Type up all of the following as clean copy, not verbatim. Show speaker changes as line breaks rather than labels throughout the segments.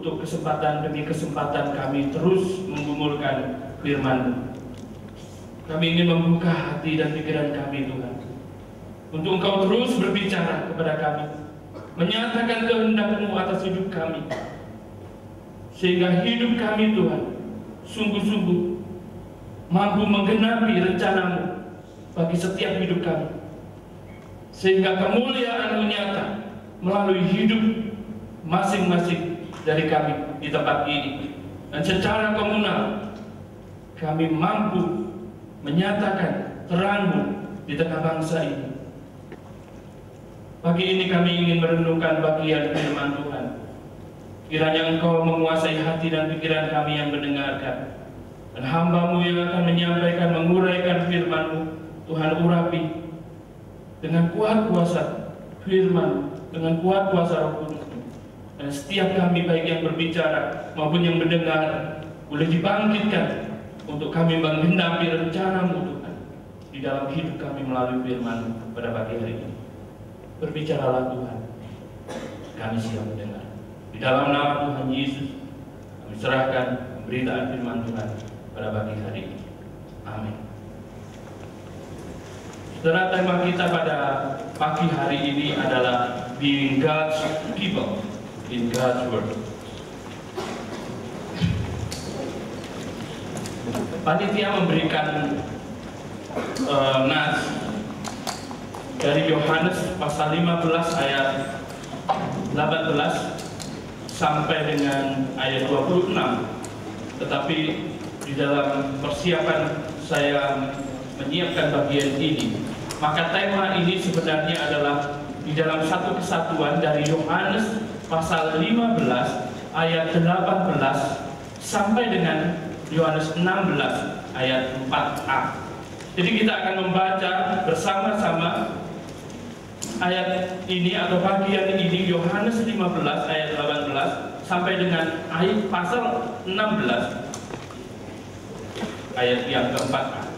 untuk kesempatan demi kesempatan kami terus menggumulkan firman-Mu. Kami ingin membuka hati dan pikiran kami, Tuhan, untuk Engkau terus berbicara kepada kami, menyatakan kehendak-Mu atas hidup kami, sehingga hidup kami, Tuhan, sungguh-sungguh mampu menggenapi rencana-Mu bagi setiap hidup kami, sehingga kemuliaan-Mu nyata melalui hidup masing-masing dari kami di tempat ini. Dan secara komunal kami mampu menyatakan terang-Mu di tengah bangsa ini. Pagi ini kami ingin merenungkan bagian firman Tuhan. Kiranya Engkau menguasai hati dan pikiran kami yang mendengarkan, dan hamba-Mu yang akan menyampaikan, menguraikan firman-Mu, Tuhan urapi dengan kuat kuasa firman, dengan kuat kuasa Roh Kudus. Dan setiap kami, baik yang berbicara maupun yang mendengar, boleh dibangkitkan untuk kami menggenapi rencana-Mu, Tuhan, di dalam hidup kami melalui firman-Mu pada pagi hari ini. Berbicaralah Tuhan, kami siap mendengar. Di dalam nama Tuhan Yesus, kami serahkan pemberitaan firman Tuhan pada pagi hari ini. Amin. Saudara, tema kita pada pagi hari ini adalah Being God's People in God's Word. Panitia memberikan nas dari Yohanes pasal 15 ayat 18 sampai dengan ayat 26. Tetapi di dalam persiapan saya menyiapkan bagian ini, maka tema ini sebenarnya adalah di dalam satu kesatuan dari Yohanes pasal 15 ayat 18 sampai dengan Yohanes 16 ayat 4a. Jadi kita akan membaca bersama-sama ayat ini atau bagian ini, Yohanes 15 ayat 18 sampai dengan ayat pasal 16 ayat yang keempat.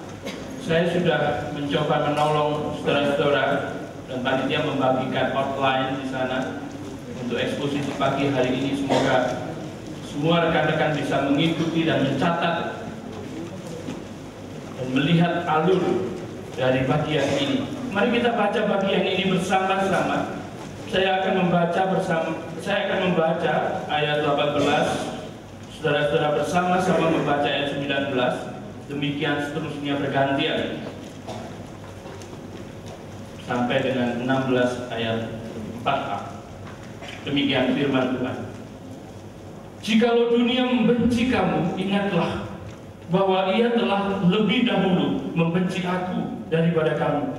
Saya sudah mencoba menolong saudara-saudara dan panitia membagikan outline di sana untuk eksposisi pagi hari ini. Semoga semua rekan-rekan bisa mengikuti dan mencatat dan melihat alur dari bagian ini. Mari kita baca bagian ini bersama-sama. Saya akan membaca ayat 18. Saudara-saudara bersama-sama membaca ayat 19. Demikian seterusnya bergantian sampai dengan 16 ayat 4a. Demikian firman Tuhan. Jikalau dunia membenci kamu, ingatlah bahwa ia telah lebih dahulu membenci aku daripada kamu.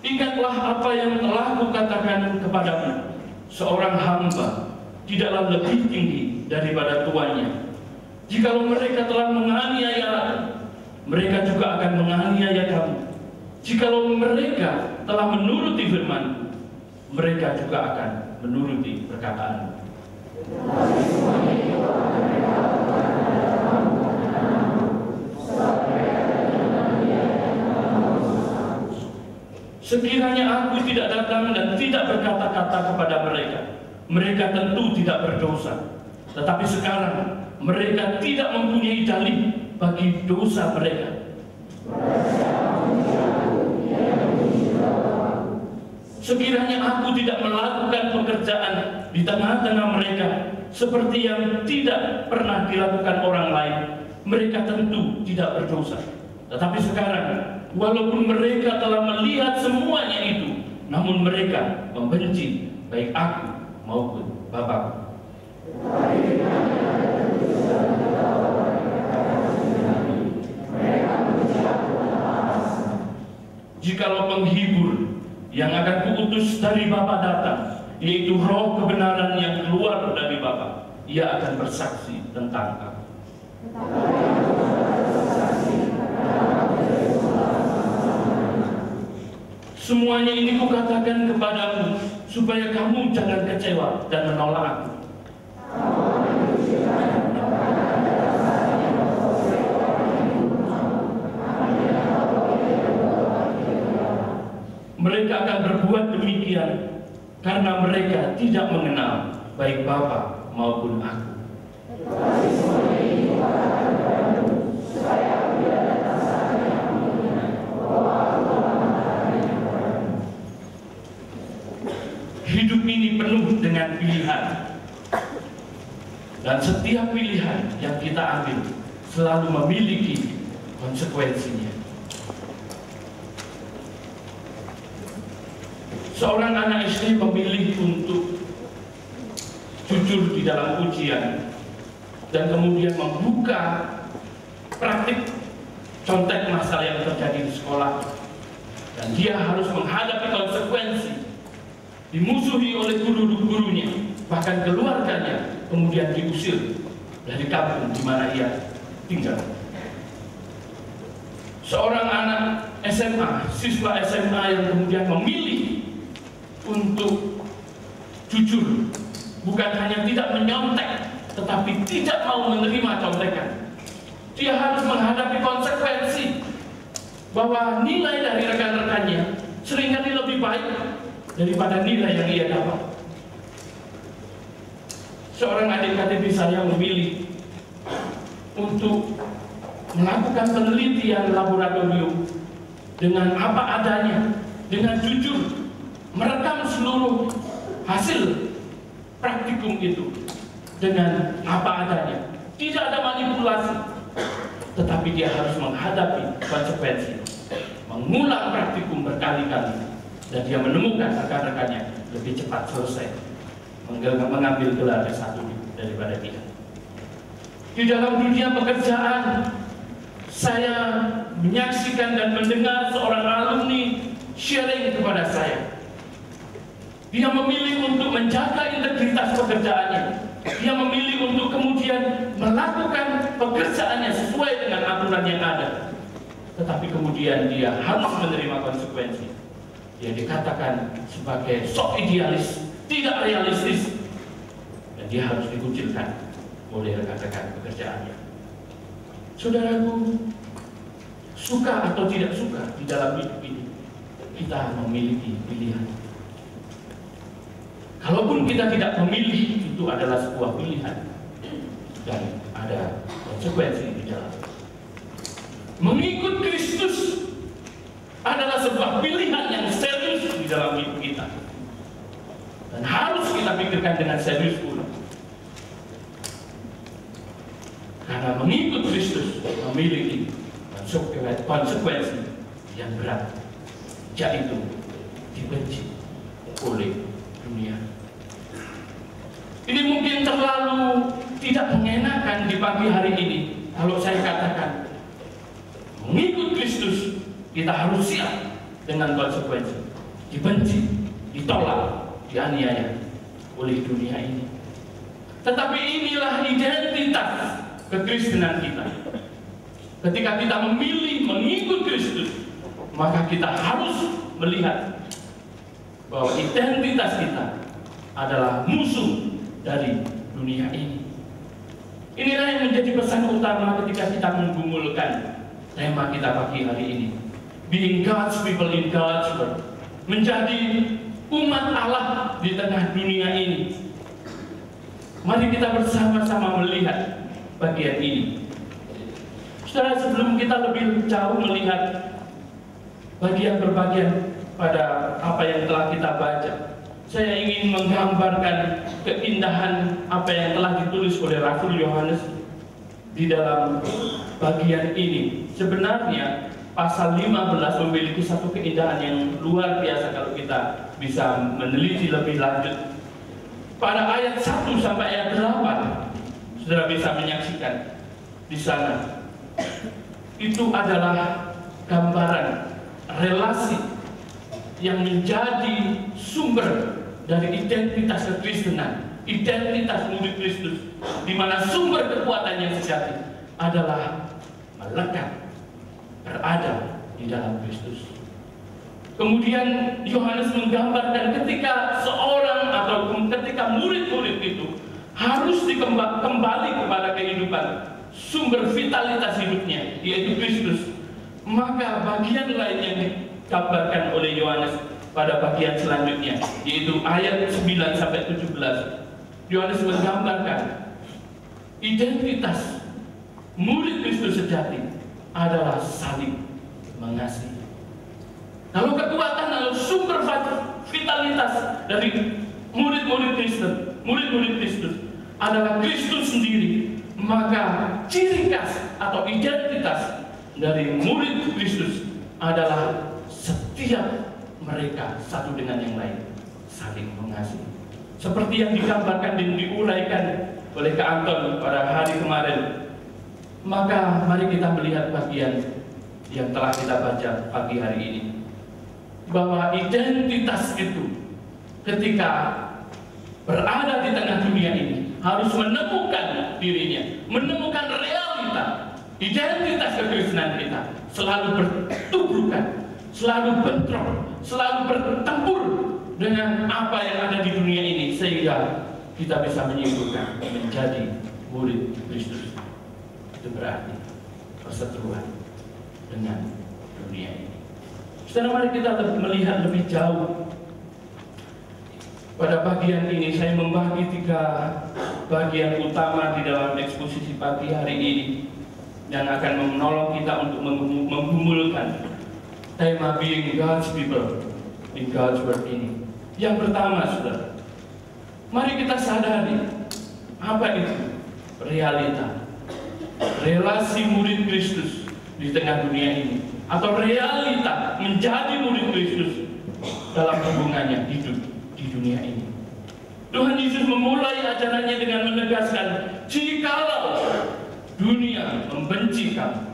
Ingatlah apa yang telah kukatakan kepadamu, seorang hamba tidaklah lebih tinggi daripada tuannya. Jikalau mereka telah menganiaya, mereka juga akan menganiaya kamu. Jikalau mereka telah menuruti firman, mereka juga akan menuruti perkataan. Sekiranya aku tidak datang dan tidak berkata-kata kepada mereka, mereka tentu tidak berdosa. Tetapi sekarang mereka tidak mempunyai dalih bagi dosa mereka. Sekiranya aku tidak melakukan pekerjaan di tengah-tengah mereka seperti yang tidak pernah dilakukan orang lain, mereka tentu tidak berdosa. Tetapi sekarang, walaupun mereka telah melihat semuanya itu, namun mereka membenci baik aku maupun Bapa. Jikalau penghibur yang akan kuutus dari Bapa datang, yaitu Roh kebenaran yang keluar dari Bapa, ia akan bersaksi tentang aku. Semuanya ini kukatakan kepadamu supaya kamu jangan kecewa dan menolak aku. demikian karena mereka tidak mengenal baik Bapa maupun aku. Hidup ini penuh dengan pilihan, dan setiap pilihan yang kita ambil selalu memiliki konsekuensinya. Seorang anak SD memilih untuk jujur di dalam ujian dan kemudian membuka praktik contek masalah yang terjadi di sekolah, dan dia harus menghadapi konsekuensi, dimusuhi oleh guru-gurunya, bahkan keluarganya, kemudian diusir dari kampung di mana ia tinggal. Seorang anak SMA, siswa SMA yang kemudian memilih untuk jujur, bukan hanya tidak menyontek, tetapi tidak mau menerima contekan. Dia harus menghadapi konsekuensi bahwa nilai dari rekan-rekannya seringkali lebih baik daripada nilai yang ia dapat. Seorang adik KTP saya memilih untuk melakukan penelitian laboratorium dengan apa adanya, dengan jujur, merekam seluruh hasil praktikum itu dengan apa adanya. Tidak ada manipulasi, tetapi dia harus menghadapi konsekuensi, mengulang praktikum berkali-kali, dan dia menemukan rekan-rekannya lebih cepat selesai mengambil gelar S1 daripada dia. Di dalam dunia pekerjaan, saya menyaksikan dan mendengar seorang alumni sharing kepada saya. Dia memilih untuk menjaga integritas pekerjaannya. Dia memilih untuk kemudian melakukan pekerjaannya sesuai dengan aturan yang ada. Tetapi kemudian dia harus menerima konsekuensi. Dia dikatakan sebagai sok idealis, tidak realistis, dan dia harus dikucilkan oleh rekan-rekan pekerjaannya. Saudaraku, suka atau tidak suka, di dalam hidup ini kita memiliki pilihan. Kalaupun kita tidak memilih, itu adalah sebuah pilihan dan ada konsekuensi di dalam. Mengikut Kristus adalah sebuah pilihan yang serius di dalam hidup kita, dan harus kita pikirkan dengan serius pula. Karena mengikut Kristus memiliki konsekuensi yang berat, yaitu dibenci oleh dunia. Ini mungkin terlalu tidak mengenakan di pagi hari ini kalau saya katakan mengikut Kristus kita harus siap dengan konsekuensi, dibenci, ditolak, dianiaya oleh dunia ini. Tetapi inilah identitas kekristenan kita. Ketika kita memilih mengikut Kristus, maka kita harus melihat bahwa identitas kita adalah musuh dari dunia ini. Inilah yang menjadi pesan utama ketika kita menggumulkan tema kita pagi hari ini, being God's people in God's world, menjadi umat Allah di tengah dunia ini. Mari kita bersama-sama melihat bagian ini. Saudara, sebelum kita lebih jauh melihat bagian per bagian pada apa yang telah kita baca, saya ingin menggambarkan keindahan apa yang telah ditulis oleh Rasul Yohanes di dalam bagian ini. Sebenarnya pasal 15 memiliki satu keindahan yang luar biasa kalau kita bisa meneliti lebih lanjut. Pada ayat 1 sampai ayat 8, saudara bisa menyaksikan di sana. Itu adalah gambaran relasi yang menjadi sumber dari identitas kekristenan, identitas murid Kristus, di mana sumber kekuatan yang sejati adalah melekat, berada di dalam Kristus. Kemudian Yohanes menggambarkan ketika seorang atau ketika murid-murid itu harus kembali kepada kehidupan, sumber vitalitas hidupnya, yaitu Kristus, maka bagian lain yang digambarkan oleh Yohanes pada bagian selanjutnya, yaitu ayat 9 sampai 17. Yohanes menggambarkan identitas murid Kristus sejati adalah saling mengasihi. Kalau kekuatan atau sumber vitalitas dari murid-murid Kristus adalah Kristus sendiri, maka ciri khas atau identitas dari murid Kristus adalah setiap mereka satu dengan yang lain saling mengasihi. Seperti yang digambarkan dan diuraikan oleh Kak Anton pada hari kemarin. Maka mari kita melihat bagian yang telah kita baca pagi hari ini, bahwa identitas itu ketika berada di tengah dunia ini harus menemukan dirinya, menemukan realita. Identitas kekristenan kita selalu bertubrukan, selalu bentrok, selalu bertempur dengan apa yang ada di dunia ini, sehingga kita bisa menyimpulkan menjadi murid Kristus. Itu berarti perseteruan dengan dunia ini. Saudara, mari kita melihat lebih jauh. Pada bagian ini saya membagi 3 bagian utama di dalam eksposisi pagi hari ini yang akan menolong kita untuk menggumulkan tema being God's people in God's work ini. Yang pertama, saudara, mari kita sadari apa itu realita, relasi murid Kristus di tengah dunia ini, atau realita menjadi murid Kristus dalam hubungannya hidup di dunia ini. Tuhan Yesus memulai ajarannya dengan menegaskan, jikalau dunia membenci kamu.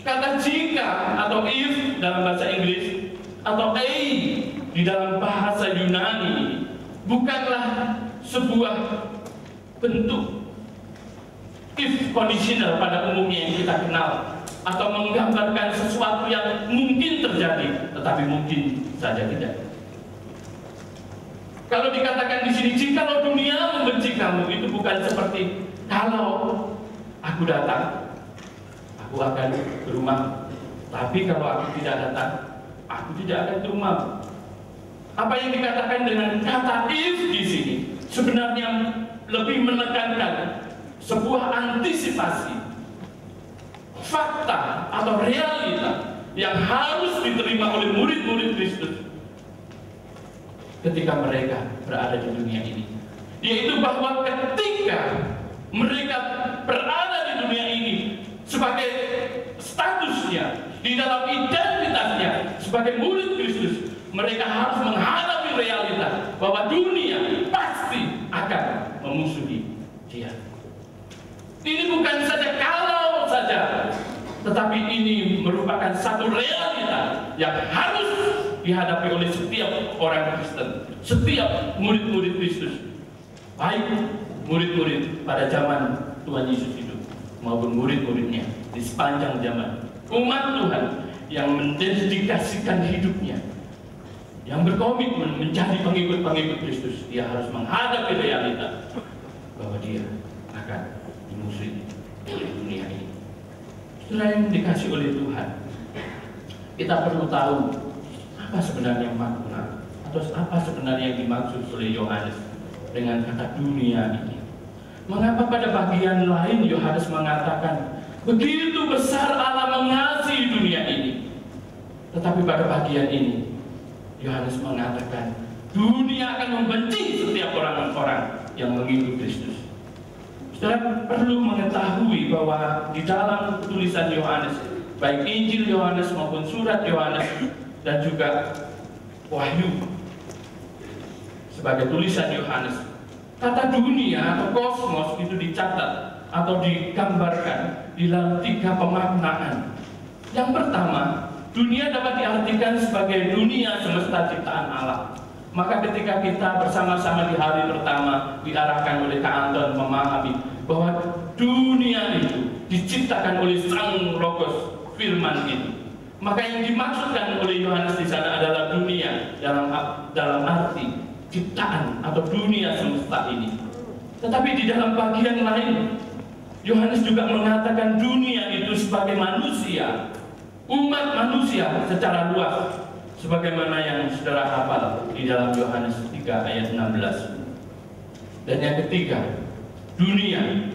Kata jika atau if dalam bahasa Inggris atau di dalam bahasa Yunani bukanlah sebuah bentuk if conditional pada umumnya yang kita kenal, atau menggambarkan sesuatu yang mungkin terjadi tetapi mungkin saja tidak. Kalau dikatakan di sini jikalau dunia membenci kamu, itu bukan seperti kalau aku datang aku akan ke rumah, tapi kalau aku tidak datang aku tidak akan ke rumah. Apa yang dikatakan dengan kata if di sini sebenarnya lebih menekankan sebuah antisipasi fakta atau realita yang harus diterima oleh murid-murid Kristus ketika mereka berada di dunia ini, yaitu bahwa ketika mereka berada di dunia ini sebagai statusnya, di dalam identitasnya sebagai murid Kristus, mereka harus menghadapi realita bahwa dunia pasti akan memusuhi dia. Ini bukan saja kalau saja, tetapi ini merupakan satu realita yang harus dihadapi oleh setiap orang Kristen, setiap murid-murid Kristus, baik murid-murid pada zaman Tuhan Yesus hidup maupun murid-muridnya di sepanjang zaman. Umat Tuhan yang mendedikasikan hidupnya, yang berkomitmen menjadi pengikut-pengikut Kristus, dia harus menghadapi realita bahwa dia akan dimusuhi oleh dunia ini. Setelah yang dikasih oleh Tuhan, kita perlu tahu apa sebenarnya makna atau apa sebenarnya yang dimaksud oleh Yohanes dengan kata dunia ini. Mengapa pada bagian lain Yohanes mengatakan begitu besar Allah mengasihi dunia ini, tetapi pada bagian ini Yohanes mengatakan dunia akan membenci setiap orang-orang yang mengikut Kristus. Saudara perlu mengetahui bahwa di dalam tulisan Yohanes, baik Injil Yohanes maupun surat Yohanes dan juga Wahyu sebagai tulisan Yohanes, kata dunia atau kosmos itu dicatat atau digambarkan di dalam 3 pemaknaan. Yang pertama, dunia dapat diartikan sebagai dunia semesta ciptaan Allah. Maka ketika kita bersama-sama di hari pertama diarahkan oleh Kak Anton memahami bahwa dunia itu diciptakan oleh Sang Logos Firman itu, maka yang dimaksudkan oleh Yohanes di sana adalah dunia dalam arti ciptaan atau dunia semesta ini. Tetapi di dalam bagian lain Yohanes juga mengatakan dunia itu sebagai manusia, umat manusia secara luas, sebagaimana yang saudara hafal di dalam Yohanes 3 ayat 16. Dan yang ketiga, dunia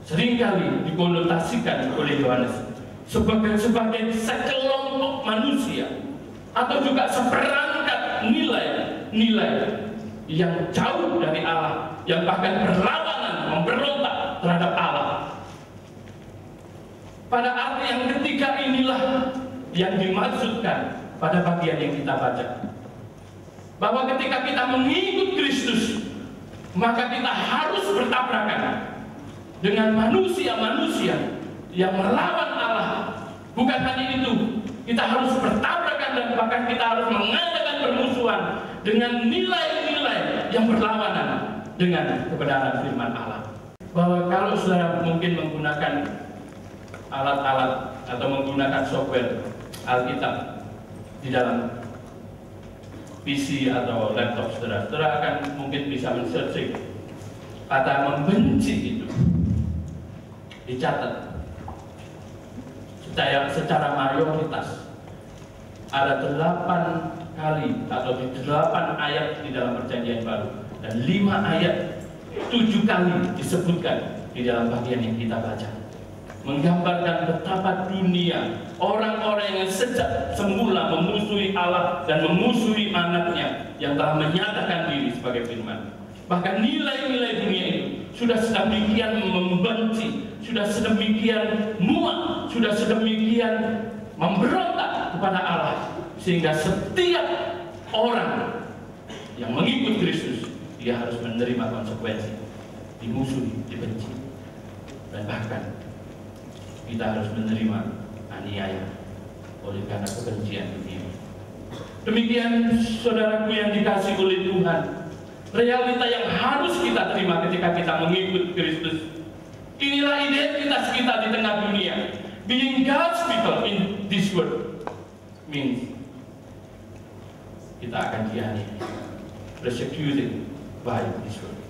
seringkali dikonotasikan oleh Yohanes sebagai sekelompok manusia atau juga seperangkat nilai yang jauh dari Allah, yang bahkan berlawanan, memberontak terhadap Allah. Pada arti yang ketiga inilah yang dimaksudkan pada bagian yang kita baca, bahwa ketika kita mengikut Kristus, maka kita harus bertabrakan dengan manusia-manusia yang melawan Allah. Bukan hanya itu, kita harus bertabrakan dan bahkan kita harus mengadakan permusuhan dengan nilai-nilai yang berlawanan dengan kebenaran firman Allah. Bahwa kalau saudara mungkin menggunakan alat-alat atau menggunakan software Alkitab di dalam PC atau laptop saudara akan mungkin bisa men-searching kata membenci itu, dicatat secara mayoritas ada 8 kali atau 8 ayat di dalam Perjanjian Baru, dan 5 ayat 7 kali disebutkan di dalam bagian yang kita baca, menggambarkan betapa dunia, orang-orang yang sejak semula memusuhi Allah dan memusuhi anaknya yang telah menyatakan diri sebagai firman. Bahkan nilai-nilai dunia itu sudah sedemikian membenci, sudah sedemikian muak, sudah sedemikian memberontak kepada Allah, sehingga setiap orang yang mengikut Kristus, dia harus menerima konsekuensi, dimusuhi, dibenci, dan bahkan kita harus menerima aniaya oleh karena kebencian ini. Demikian saudaraku yang dikasihi oleh Tuhan, realita yang harus kita terima ketika kita mengikut Kristus. Inilah identitas kita di tengah dunia. Being God's people in this world means kita akan dianiaya, persecuted by this world.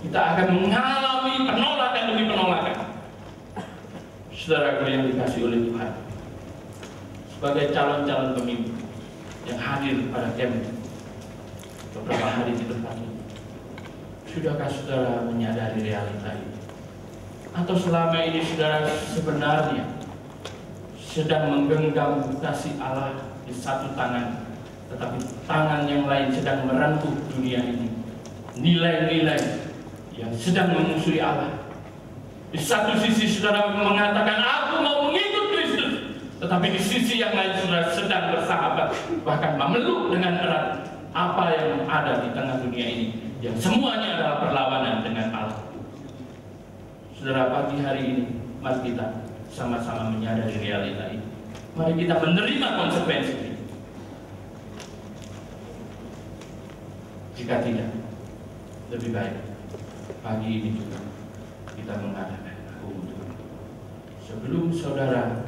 Kita akan mengalami penolakan demi penolakan. Saudaraku yang dikasihi oleh Tuhan, sebagai calon-calon pemimpin yang hadir pada camp beberapa hari di tempat ini, sudahkah saudara menyadari realita ini? Atau selama ini saudara sebenarnya sedang menggenggam kasih Allah di satu tangan, tetapi tangan yang lain sedang merengkuh dunia ini, nilai-nilai yang sedang memusuhi Allah? Di satu sisi saudara mengatakan aku mau mengikut Kristus, tetapi di sisi yang lain saudara sedang bersahabat, bahkan memeluk dengan erat apa yang ada di tengah dunia ini, yang semuanya adalah perlawanan dengan Allah. Saudara, pagi hari ini mari kita sama-sama menyadari realita ini. Mari kita menerima konsekuensi ini. Jika tidak, lebih baik pagi ini juga kita mengadakan keuntungan. Sebelum saudara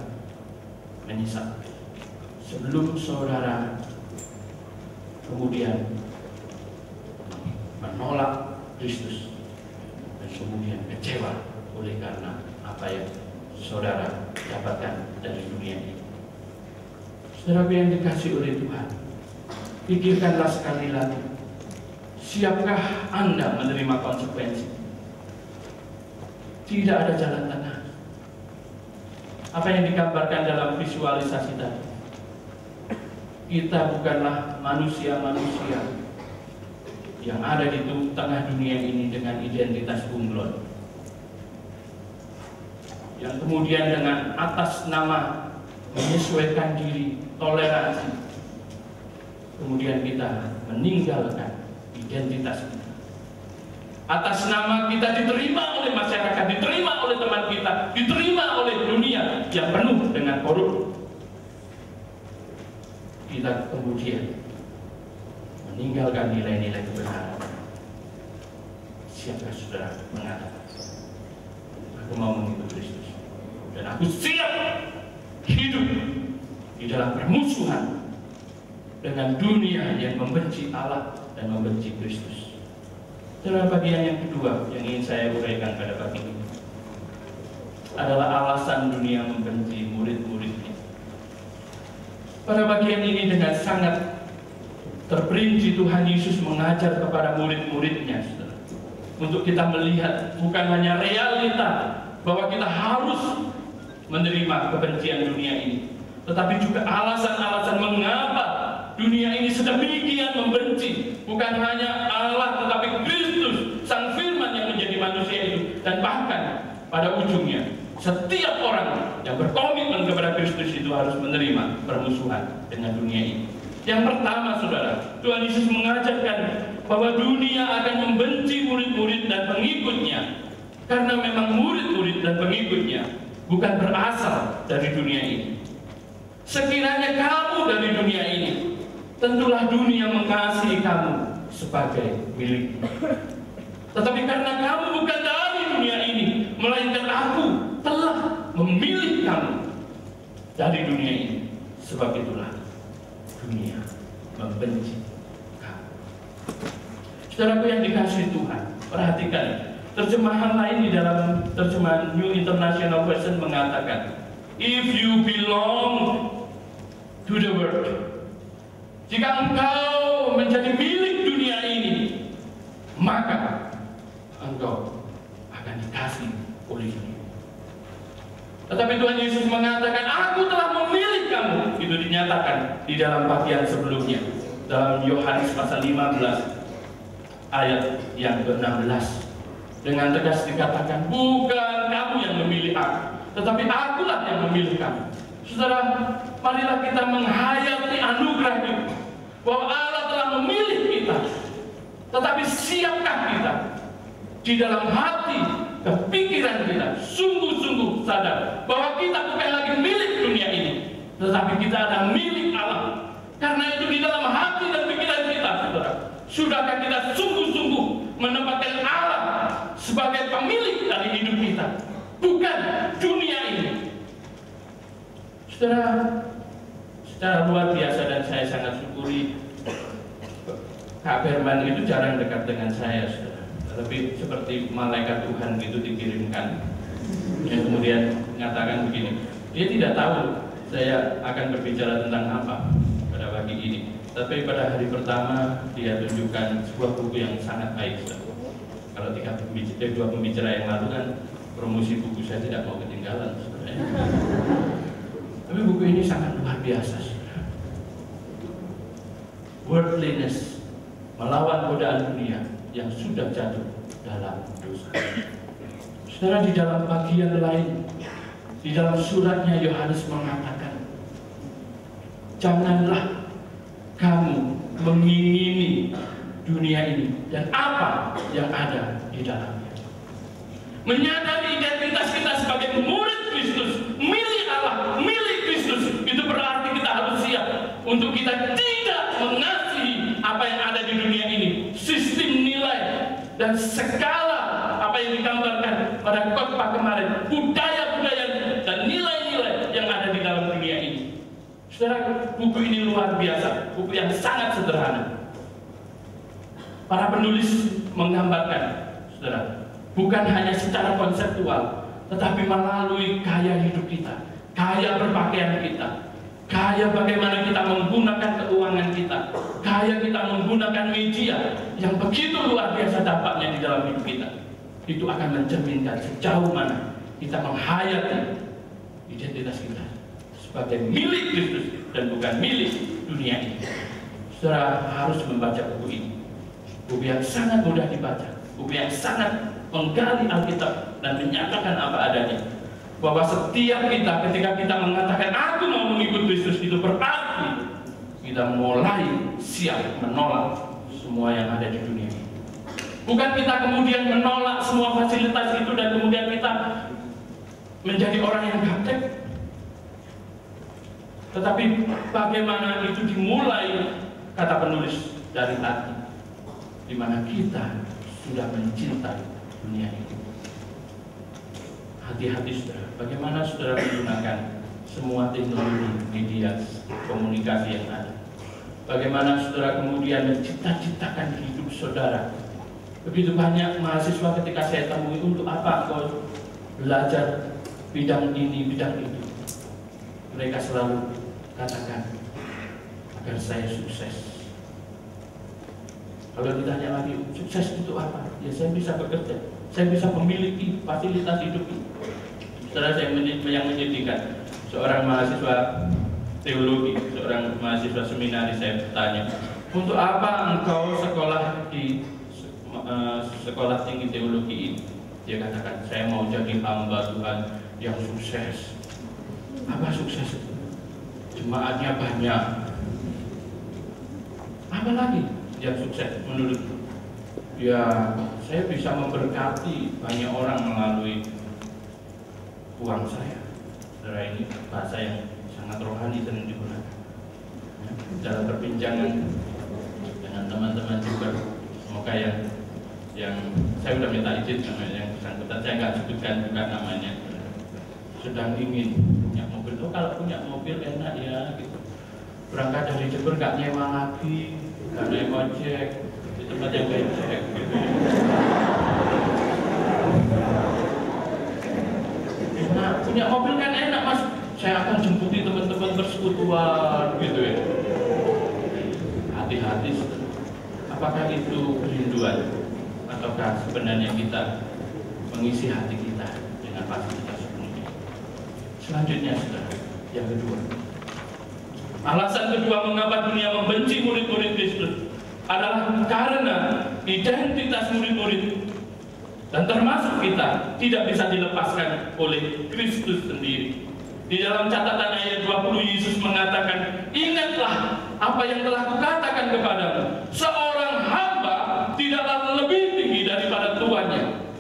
menyesal, sebelum saudara kemudian menolak Kristus dan kemudian kecewa oleh karena apa yang saudara dapatkan dari dunia ini. Saudara yang dikasihi oleh Tuhan, pikirkanlah sekali lagi, siapkah Anda menerima konsekuensi? Tidak ada jalan tengah. Apa yang digambarkan dalam visualisasi tadi, kita bukanlah manusia-manusia yang ada di tengah dunia ini dengan identitas bunglon, yang kemudian dengan atas nama menyesuaikan diri, toleransi, kemudian kita meninggalkan identitas kita. Atas nama kita diterima oleh masyarakat, diterima oleh teman kita, diterima oleh dunia yang penuh dengan korup, kita kemudian meninggalkan nilai-nilai kebenaran. Siapkah saudara mengatakan, aku mau mengikut Kristus dan aku siap hidup di dalam permusuhan dengan dunia yang membenci Allah dan membenci Kristus? Dalam bagian yang kedua yang ingin saya uraikan pada pagi ini adalah alasan dunia membenci murid-muridnya. Pada bagian ini dengan sangat terperinci Tuhan Yesus mengajar kepada murid-muridnya, saudara, untuk kita melihat bukan hanya realita bahwa kita harus menerima kebencian dunia ini, tetapi juga alasan-alasan mengapa dunia ini sedemikian membenci. Bukan hanya Allah, tetapi Kristus, Sang Firman yang menjadi manusia itu. Dan bahkan pada ujungnya, setiap orang yang berkomitmen kepada Kristus itu harus menerima permusuhan dengan dunia ini. Yang pertama, saudara, Tuhan Yesus mengajarkan bahwa dunia akan membenci murid-murid dan pengikutnya, karena memang murid-murid dan pengikutnya bukan berasal dari dunia ini. Sekiranya kamu dari dunia ini, tentulah dunia mengasihi kamu sebagai miliknya. Tetapi karena kamu bukan dari dunia ini, melainkan Aku telah memilih kamu dari dunia ini. Sebab itulah dunia membenci kamu. Saudaraku yang dikasihi Tuhan, perhatikan terjemahan lain di dalam terjemahan New International Version mengatakan, if you belong to the world, jika engkau menjadi milik dunia ini, maka engkau akan dikasih oleh dunia. Tetapi Tuhan Yesus mengatakan, Aku telah memilih kamu. Itu dinyatakan di dalam bagian sebelumnya, dalam Yohanes pasal 15 ayat yang ke-16. Dengan tegas dikatakan, bukan kamu yang memilih Aku, tetapi Akulah yang memilih kamu. Saudara, marilah kita menghayati anugerah itu, bahwa Allah telah memilih kita. Tetapi siapkah kita di dalam hati, kepikiran kita sungguh-sungguh sadar bahwa kita bukan lagi milik dunia ini, tetapi kita adalah milik Allah. Karena itu di dalam hati dan pikiran kita, saudara, sudahkah kita sungguh-sungguh menempatkan Allah sebagai pemilik dari hidup kita, bukan dunia ini? Saudara, secara luar biasa, dan saya sangat syukuri Kak Firman itu jarang dekat dengan saya, saudara. Tapi seperti malaikat Tuhan itu dikirimkan, yang kemudian mengatakan begini, dia tidak tahu saya akan berbicara tentang apa pada pagi ini, tapi pada hari pertama dia tunjukkan sebuah buku yang sangat baik, saudara. Kalau dua pembicara yang lalu kan promosi buku, saya tidak mau ketinggalan, saudara. Tapi buku ini sangat luar biasa, saudara. Worldliness, melawan godaan dunia yang sudah jatuh dalam dosa. Saudara, di dalam bagian lain, di dalam suratnya Yohanes mengatakan, janganlah kamu mengingini dunia ini dan apa yang ada di dalamnya. Menyadari identitas kita sebagai murid Kristus, milik Allah, milik Kristus, itu berarti kita harus siap untuk kita tidak mengasihi apa yang ada di dunia ini, sistem nilai dan segala apa yang digambarkan pada khotbah kemarin, budaya-budaya dan nilai-nilai yang ada di dalam dunia ini. Saudara, buku ini luar biasa, buku yang sangat sederhana. Para penulis menggambarkan, saudara, bukan hanya secara konseptual, tetapi melalui gaya hidup kita, gaya berpakaian kita, gaya bagaimana kita menggunakan keuangan kita, gaya kita menggunakan media yang begitu luar biasa dampaknya di dalam hidup kita. Itu akan mencerminkan sejauh mana kita menghayati identitas kita sebagai milik Kristus dan bukan milik dunia ini. Saudara harus membaca buku ini. Buku yang sangat mudah dibaca, buku yang sangat menggali Alkitab dan menyatakan apa adanya. Bahwa setiap kita ketika kita mengatakan aku mau mengikut Kristus, itu berarti kita mulai siap menolak semua yang ada di dunia ini. Bukan kita kemudian menolak semua fasilitas itu dan kemudian kita menjadi orang yang gaptek. Tetapi bagaimana itu dimulai, kata penulis, dari hati, di mana kita sudah mencintai dunia ini. Hati-hati, saudara, bagaimana saudara menggunakan semua teknologi media komunikasi yang ada. Bagaimana saudara kemudian mencipta-ciptakan hidup saudara. Begitu banyak mahasiswa ketika saya temui, untuk apa kau belajar bidang ini, bidang itu. Mereka selalu katakan agar saya sukses. Kalau ditanya lagi, sukses itu apa? Ya saya bisa bekerja, saya bisa memiliki fasilitas hidup. Setelah saya yang menyedihkan, seorang mahasiswa teologi, seorang mahasiswa seminari, saya bertanya, untuk apa engkau sekolah di sekolah tinggi teologi ini? Dia katakan, saya mau jadi hamba Tuhan yang sukses. Apa sukses itu? Jemaatnya banyak. Apa lagi yang sukses menurutmu? Ya, saya bisa memberkati banyak orang melalui uang saya. Saudara, ini bahasa yang sangat rohani dan digunakan. Dalam perbincangan dengan teman-teman juga, semoga yang saya sudah minta izin sama yang bersangkutan, saya nggak sebutkan juga namanya, sedang ingin punya mobil. Oh, kalau punya mobil enak ya gitu. Berangkat dari Jember nggak nyewa lagi, nggak naik ojek di tempat yang becek gitu. Nah, punya mobil kan enak mas, saya akan jemputi teman-teman persekutuan gitu ya. Hati-hati, apakah itu kerinduan ataukah sebenarnya kita mengisi hati kita dengan fasilitas ini? Selanjutnya, saudara, yang kedua, alasan kedua mengapa dunia membenci murid-murid Kristus adalah karena identitas murid-murid dan termasuk kita tidak bisa dilepaskan oleh Kristus sendiri. Di dalam catatan ayat 20, Yesus mengatakan, ingatlah apa yang telah kukatakan kepadamu, seorang hamba tidaklah lebih tinggi daripada tuannya.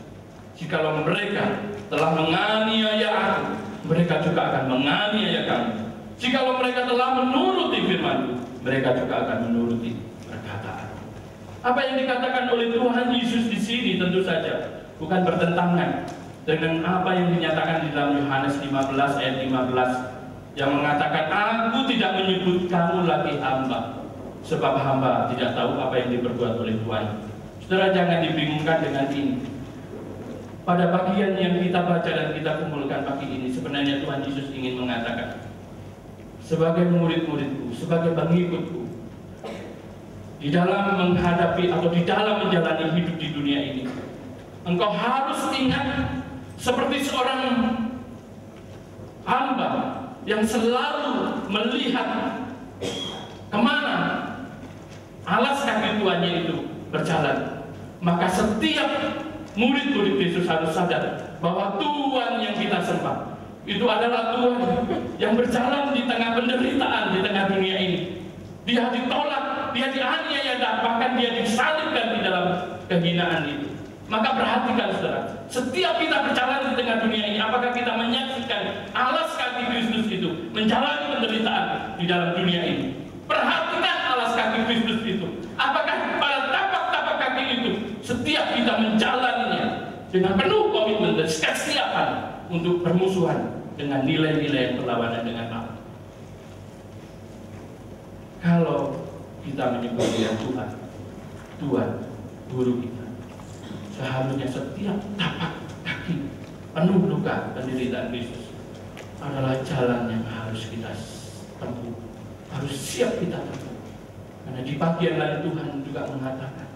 Jikalau mereka telah menganiaya aku, mereka juga akan menganiaya kamu. Jikalau mereka telah menuruti firman-Ku, mereka juga akan menuruti perkataan. Apa yang dikatakan oleh Tuhan Yesus di sini tentu saja bukan bertentangan dengan apa yang dinyatakan di dalam Yohanes 15 ayat 15 yang mengatakan, aku tidak menyebut kamu lagi hamba, sebab hamba tidak tahu apa yang diperbuat oleh Tuhan. Saudara, jangan dibingungkan dengan ini. Pada bagian yang kita baca dan kita kumpulkan pagi ini, sebenarnya Tuhan Yesus ingin mengatakan, sebagai murid-muridku, sebagai pengikutku, di dalam menghadapi atau di dalam menjalani hidup di dunia ini, engkau harus ingat seperti seorang hamba yang selalu melihat kemana alas kaki tuannya itu berjalan. Maka setiap murid-murid Yesus harus sadar bahwa Tuhan yang kita sembah itu adalah Tuhan yang berjalan di tengah penderitaan di tengah dunia ini. Dia ditolak, dia dianiaya, dan bahkan dia disalibkan di dalam kehinaan itu. Maka perhatikan saudara, setiap kita berjalan di tengah dunia ini, apakah kita menyaksikan alas kaki Kristus itu menjalani penderitaan di dalam dunia ini? Perhatikan alas kaki Kristus itu, apakah pada tapak-tapak kaki itu setiap kita menjalaninya dengan penuh komitmen dan kesiapan untuk bermusuhan dengan nilai-nilai yang berlawanan dengan Allah. Kalau kita menyebut dia Tuhan, guru kita, seharusnya setiap tapak kaki penuh luka penderitaan Kristus adalah jalan yang harus kita tempuh, harus siap kita tempuh. Karena di bagian lain Tuhan juga mengatakan,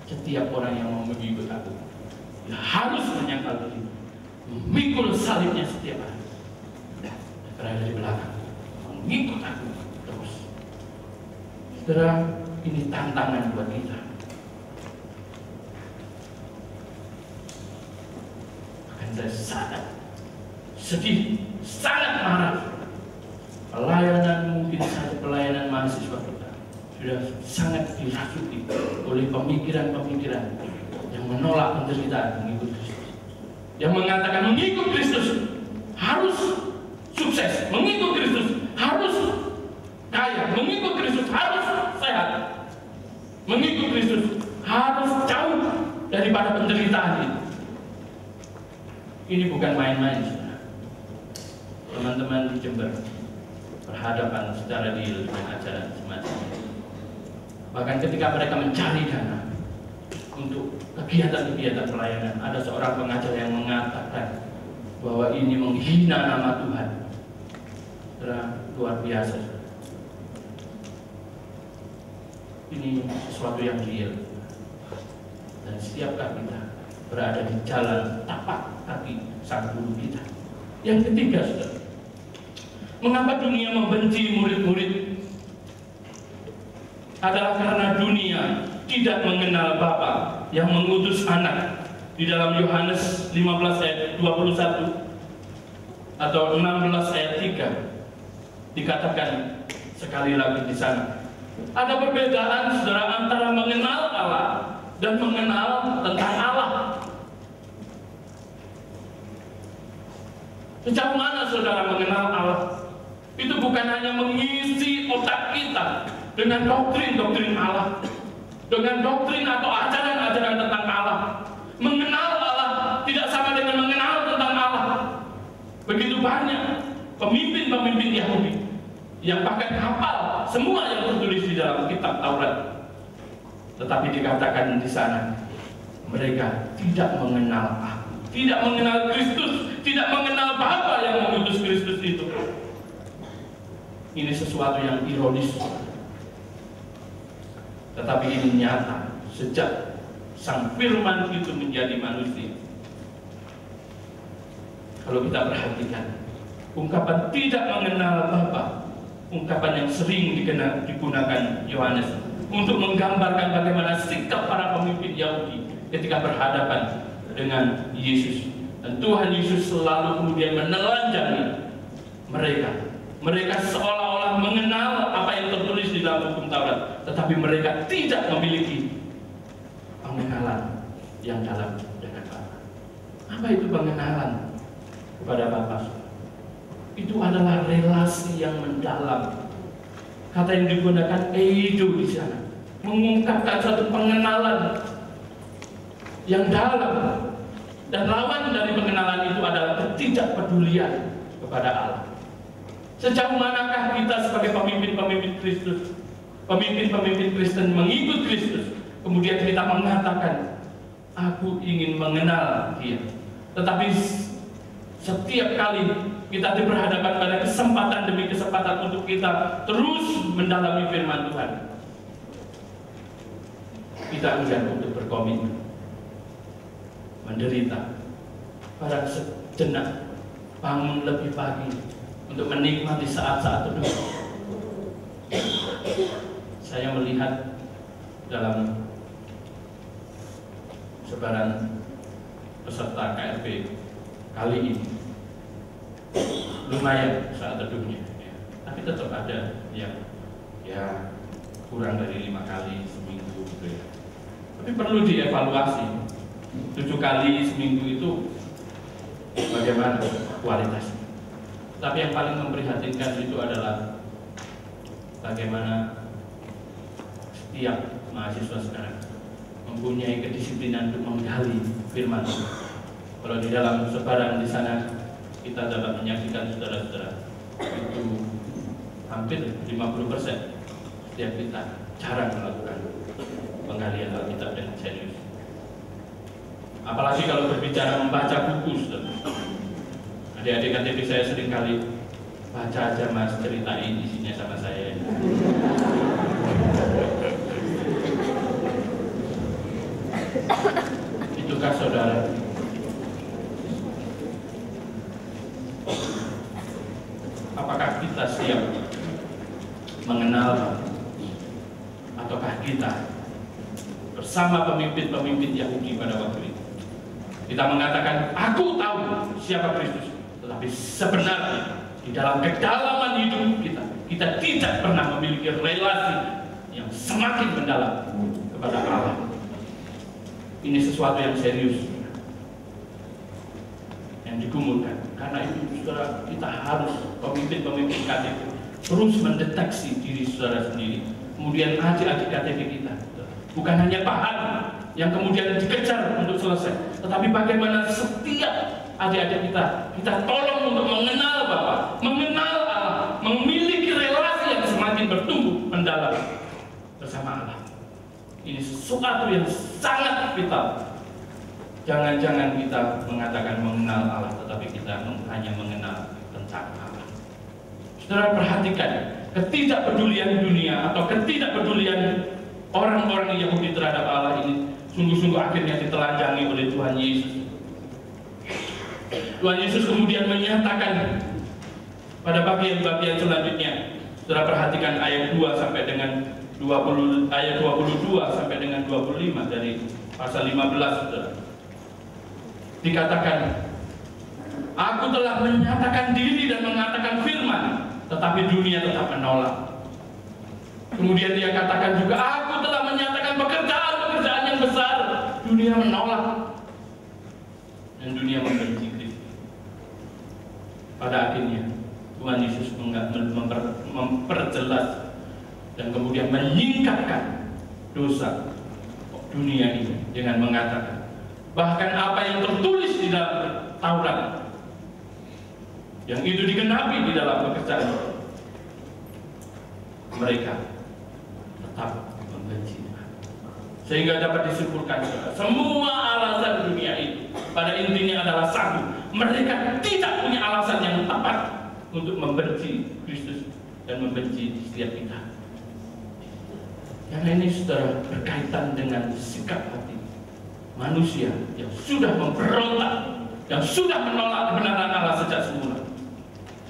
setiap orang yang mau mengikut aku, dia harus menyangkal diri, memikul salibnya setiap hari, dan berada di belakang, mengikut aku terus. Saudara, ini tantangan buat kita. Saya sangat sedih, sangat marah. Pelayanan, mungkin saja pelayanan mahasiswa kita sudah sangat dirasuki oleh pemikiran-pemikiran yang menolak penderitaan mengikut Kristus, yang mengatakan mengikut Kristus harus sukses, mengikut Kristus harus kaya, mengikut Kristus harus sehat, mengikut Kristus harus jauh daripada penderitaan itu. Ini bukan main-main, saudara. Teman-teman di Jember berhadapan secara real dengan ajaran semacam ini. Bahkan ketika mereka mencari dana untuk kegiatan-kegiatan pelayanan, ada seorang pengajar yang mengatakan bahwa ini menghina nama Tuhan. saudara, luar biasa. Ini sesuatu yang real. Dan setiapkah kita berada di jalan tapak kaki sang guru kita. Yang ketiga, saudara, mengapa dunia membenci murid-murid? Adalah karena dunia tidak mengenal Bapa yang mengutus anak. Di dalam Yohanes 15 ayat 21 atau 16 ayat 3 dikatakan sekali lagi di sana. Ada perbedaan, saudara, antara mengenal Allah dan mengenal tentang Allah. Sejauh mana saudara mengenal Allah? Itu bukan hanya mengisi otak kita dengan doktrin-doktrin Allah, dengan doktrin atau ajaran-ajaran tentang Allah. Mengenal Allah tidak sama dengan mengenal tentang Allah. Begitu banyak pemimpin-pemimpin Yahudi yang bahkan hafal semua yang tertulis di dalam kitab Taurat, tetapi dikatakan di sana mereka tidak mengenal Aku, tidak mengenal Kristus, tidak mengenal Bapa yang mengutus Kristus itu. Ini sesuatu yang ironis, tetapi ini nyata sejak Sang Firman itu menjadi manusia. Kalau kita perhatikan, ungkapan tidak mengenal Bapa, ungkapan yang sering digunakan Yohanes untuk menggambarkan bagaimana sikap para pemimpin Yahudi ketika berhadapan dengan Yesus. Dan Tuhan Yesus selalu kemudian menelanjangi mereka. Mereka seolah-olah mengenal apa yang tertulis di dalam hukum Taurat, tetapi mereka tidak memiliki pengenalan yang dalam dengan Bapa. Apa itu pengenalan kepada Bapa? Itu adalah relasi yang mendalam. Kata yang digunakan eido di sana mengungkapkan satu pengenalan yang dalam, dan lawan dari pengenalan itu adalah ketidakpedulian kepada Allah. Sejauh manakah kita sebagai pemimpin-pemimpin Kristus, pemimpin-pemimpin Kristen mengikut Kristus, kemudian kita mengatakan, aku ingin mengenal Dia, tetapi setiap kali kita berhadapan pada kesempatan demi kesempatan untuk kita terus mendalami firman Tuhan, kita enggan untuk berkomitmen, menderita, pada sejenak bangun lebih pagi untuk menikmati saat-saat teduh. Saya melihat dalam sebaran peserta KRP kali ini lumayan saat teduhnya, tapi tetap ada yang kurang dari 5 kali seminggu gitu ya. Tapi perlu dievaluasi 7 kali seminggu itu bagaimana kualitasnya. Tapi yang paling memprihatinkan itu adalah bagaimana setiap mahasiswa sekarang mempunyai kedisiplinan untuk menggali firman. Kalau di dalam sebaran di sana kita dapat menyaksikan saudara-saudara itu hampir 50% setiap kita jarang melakukan penggalian Alkitab dengan serius. Apalagi kalau berbicara membaca buku, saudara. Adik-adik KTP saya sering kali baca aja mas, ceritain isinya sama saya. Itukah saudara? Apakah kita siap mengenal, ataukah kita bersama pemimpin-pemimpin Yahudi pada waktu itu kita mengatakan, aku tahu siapa Kristus, tetapi sebenarnya di dalam kedalaman hidup kita tidak pernah memiliki relasi yang semakin mendalam kepada Allah. Ini sesuatu yang serius yang digumulkan. Karena itu saudara, kita harus pemimpin-pemimpin KTP terus mendeteksi diri saudara sendiri, kemudian adik-adik KTP kita bukan hanya bahan yang kemudian dikejar untuk selesai, tetapi bagaimana setiap adik-adik kita tolong untuk mengenal Bapa, mengenal Allah, memiliki relasi yang semakin bertumbuh mendalam bersama Allah. Ini sesuatu yang sangat vital. Jangan-jangan kita mengatakan mengenal Allah, tetapi kita hanya mengenal tentang Allah. Saudara perhatikan, ketidakpedulian dunia atau ketidakpedulian orang-orang Yahudi terhadap Allah ini sungguh-sungguh akhirnya ditelanjangi oleh Tuhan Yesus. Tuhan Yesus kemudian menyatakan pada bagian-bagian selanjutnya. Saudara perhatikan ayat 2 sampai dengan 20, ayat 22 sampai dengan 25 dari pasal 15, saudara. Dikatakan, aku telah menyatakan diri dan mengatakan firman, tetapi dunia tetap menolak. Kemudian dia katakan juga, aku telah menyatakan pekerjaan-pekerjaan yang besar, dunia menolak. Dan dunia membenci Kristus. Pada akhirnya Tuhan Yesus memperjelas dan kemudian menyingkapkan dosa dunia ini dengan mengatakan, bahkan apa yang tertulis di dalam Taurat, yang itu digenapi di dalam pekerjaan, mereka tetap membenci. Sehingga dapat disimpulkan, semua alasan dunia itu pada intinya adalah satu: mereka tidak punya alasan yang tepat untuk membenci Kristus dan membenci setiap kita. Karena ini saudara berkaitan dengan sikap hati manusia yang sudah memberontak, yang sudah menolak kebenaran Allah sejak semula.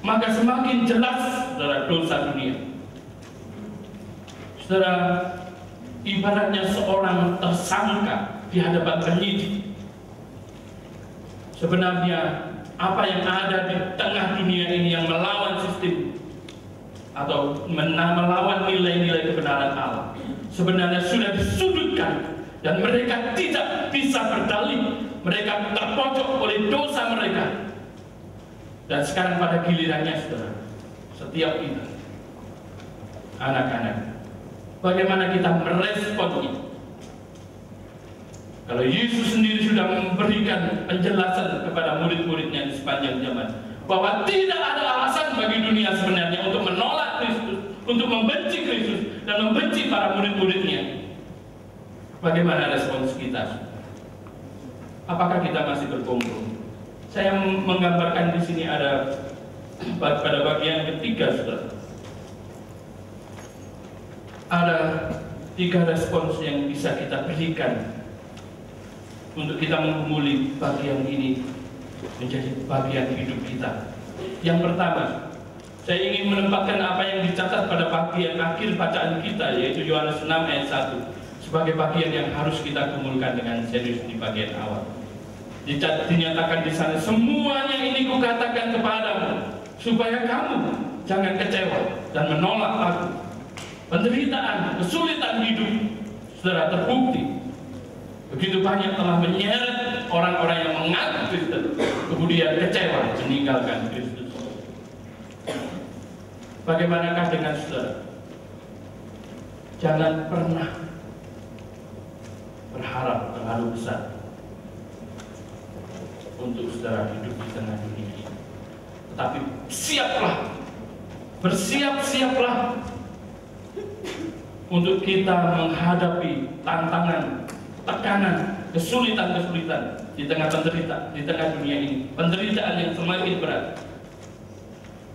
Maka semakin jelas saudara dosa dunia. Saudara, ibaratnya seorang tersangka di hadapan penyidik. Sebenarnya apa yang ada di tengah dunia ini yang melawan sistem atau melawan nilai-nilai kebenaran Allah sebenarnya sudah disudutkan, dan mereka tidak bisa berdalih. Mereka terpojok oleh dosa mereka. Dan sekarang pada gilirannya saudara, setiap kita, anak-anak, bagaimana kita meresponnya? Kalau Yesus sendiri sudah memberikan penjelasan kepada murid-muridnya di sepanjang zaman bahwa tidak ada alasan bagi dunia sebenarnya untuk menolak Kristus, untuk membenci Kristus dan membenci para murid-muridnya. Bagaimana respons kita? Apakah kita masih berkompromi? Saya menggambarkan di sini ada pada bagian ketiga, saudara. Ada 3 respons yang bisa kita berikan untuk kita menggumuli bagian ini menjadi bagian hidup kita. Yang pertama, saya ingin menempatkan apa yang dicatat pada bagian akhir bacaan kita, yaitu Yohanes 6 ayat 1, sebagai bagian yang harus kita gumulkan dengan serius di bagian awal. Dinyatakan di sana, semuanya ini kukatakan kepadamu, supaya kamu jangan kecewa dan menolak aku. Penderitaan, kesulitan hidup, saudara, terbukti begitu banyak telah menyeret orang-orang yang mengaku Kristen, kemudian kecewa meninggalkan Kristus. Bagaimanakah dengan saudara? Jangan pernah berharap terlalu besar untuk saudara hidup di tengah dunia ini. Tetapi siaplah, bersiap-siaplah untuk kita menghadapi tantangan, tekanan, kesulitan-kesulitan di tengah di tengah dunia ini, penderitaan yang semakin berat.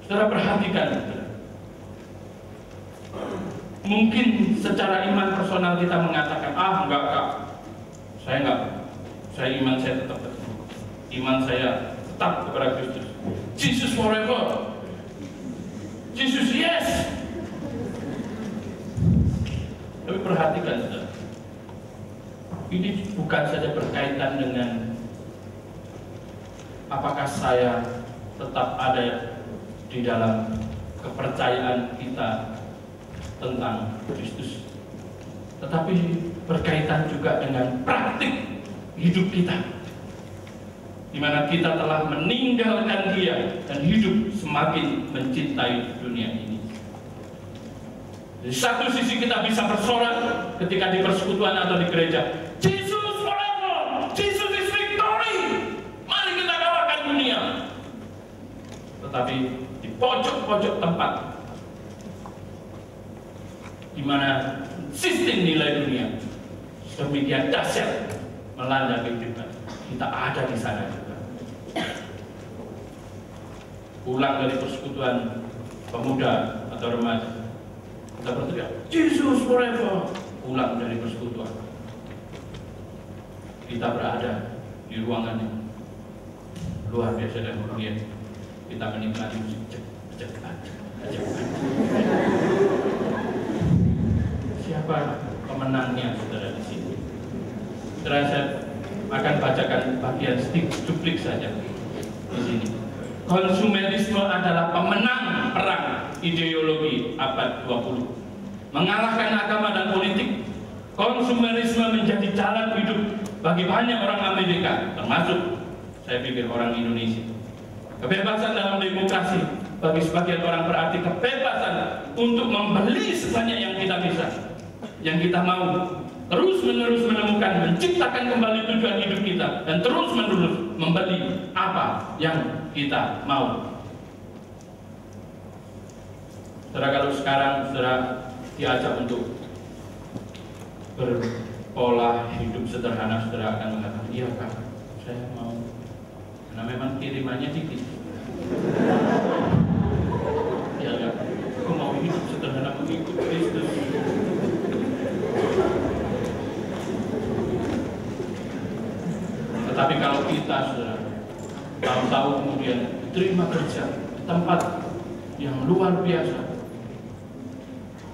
Saudara perhatikan, saudara. Mungkin secara iman personal kita mengatakan, enggak kak, saya iman saya tetap teguh, iman saya tetap kepada Kristus. Jesus forever, Jesus yes. Tapi perhatikan, saudara, ini bukan saja berkaitan dengan apakah saya tetap ada di dalam kepercayaan kita tentang Kristus, tetapi berkaitan juga dengan praktik hidup kita, di mana kita telah meninggalkan Dia dan hidup semakin mencintai dunia ini. Di satu sisi kita bisa bersorak ketika di persekutuan atau di gereja, Jesus forever, Jesus is victory, mari kita kalahkan dunia. Tetapi di pojok-pojok tempat di mana sistem nilai dunia sedemikian dahsyat melanda kehidupan kita, ada di sana juga. Pulang dari persekutuan pemuda atau remaja, kita berteriak, Jesus forever, pulang dari persekutuan. Kita berada di ruangan yang luar biasa dan mulia. Kita menikmati musik cek. Siapa pemenangnya, saudara, di sini? Saya akan bacakan bagian cuplik saja di sini. Konsumerisme adalah pemenang perang ideologi abad 20. Mengalahkan agama dan politik, konsumerisme menjadi jalan hidup bagi banyak orang Amerika, termasuk saya pikir orang Indonesia. Kebebasan dalam demokrasi bagi sebagian orang berarti kebebasan untuk membeli sebanyak yang kita bisa, yang kita mau, terus-menerus menemukan, menciptakan kembali tujuan hidup kita, dan terus-menerus membeli apa yang kita mau. Saudara, kalau sekarang saudara diajak untuk berpola hidup sederhana, saudara akan mengatakan, iya Kak, saya mau, karena memang kirimannya dikit. Ya Kak, aku mau hidup sederhana mengikut Kristus. Tetapi kalau kita saudara tahu-tahu kemudian terima kerja di tempat yang luar biasa,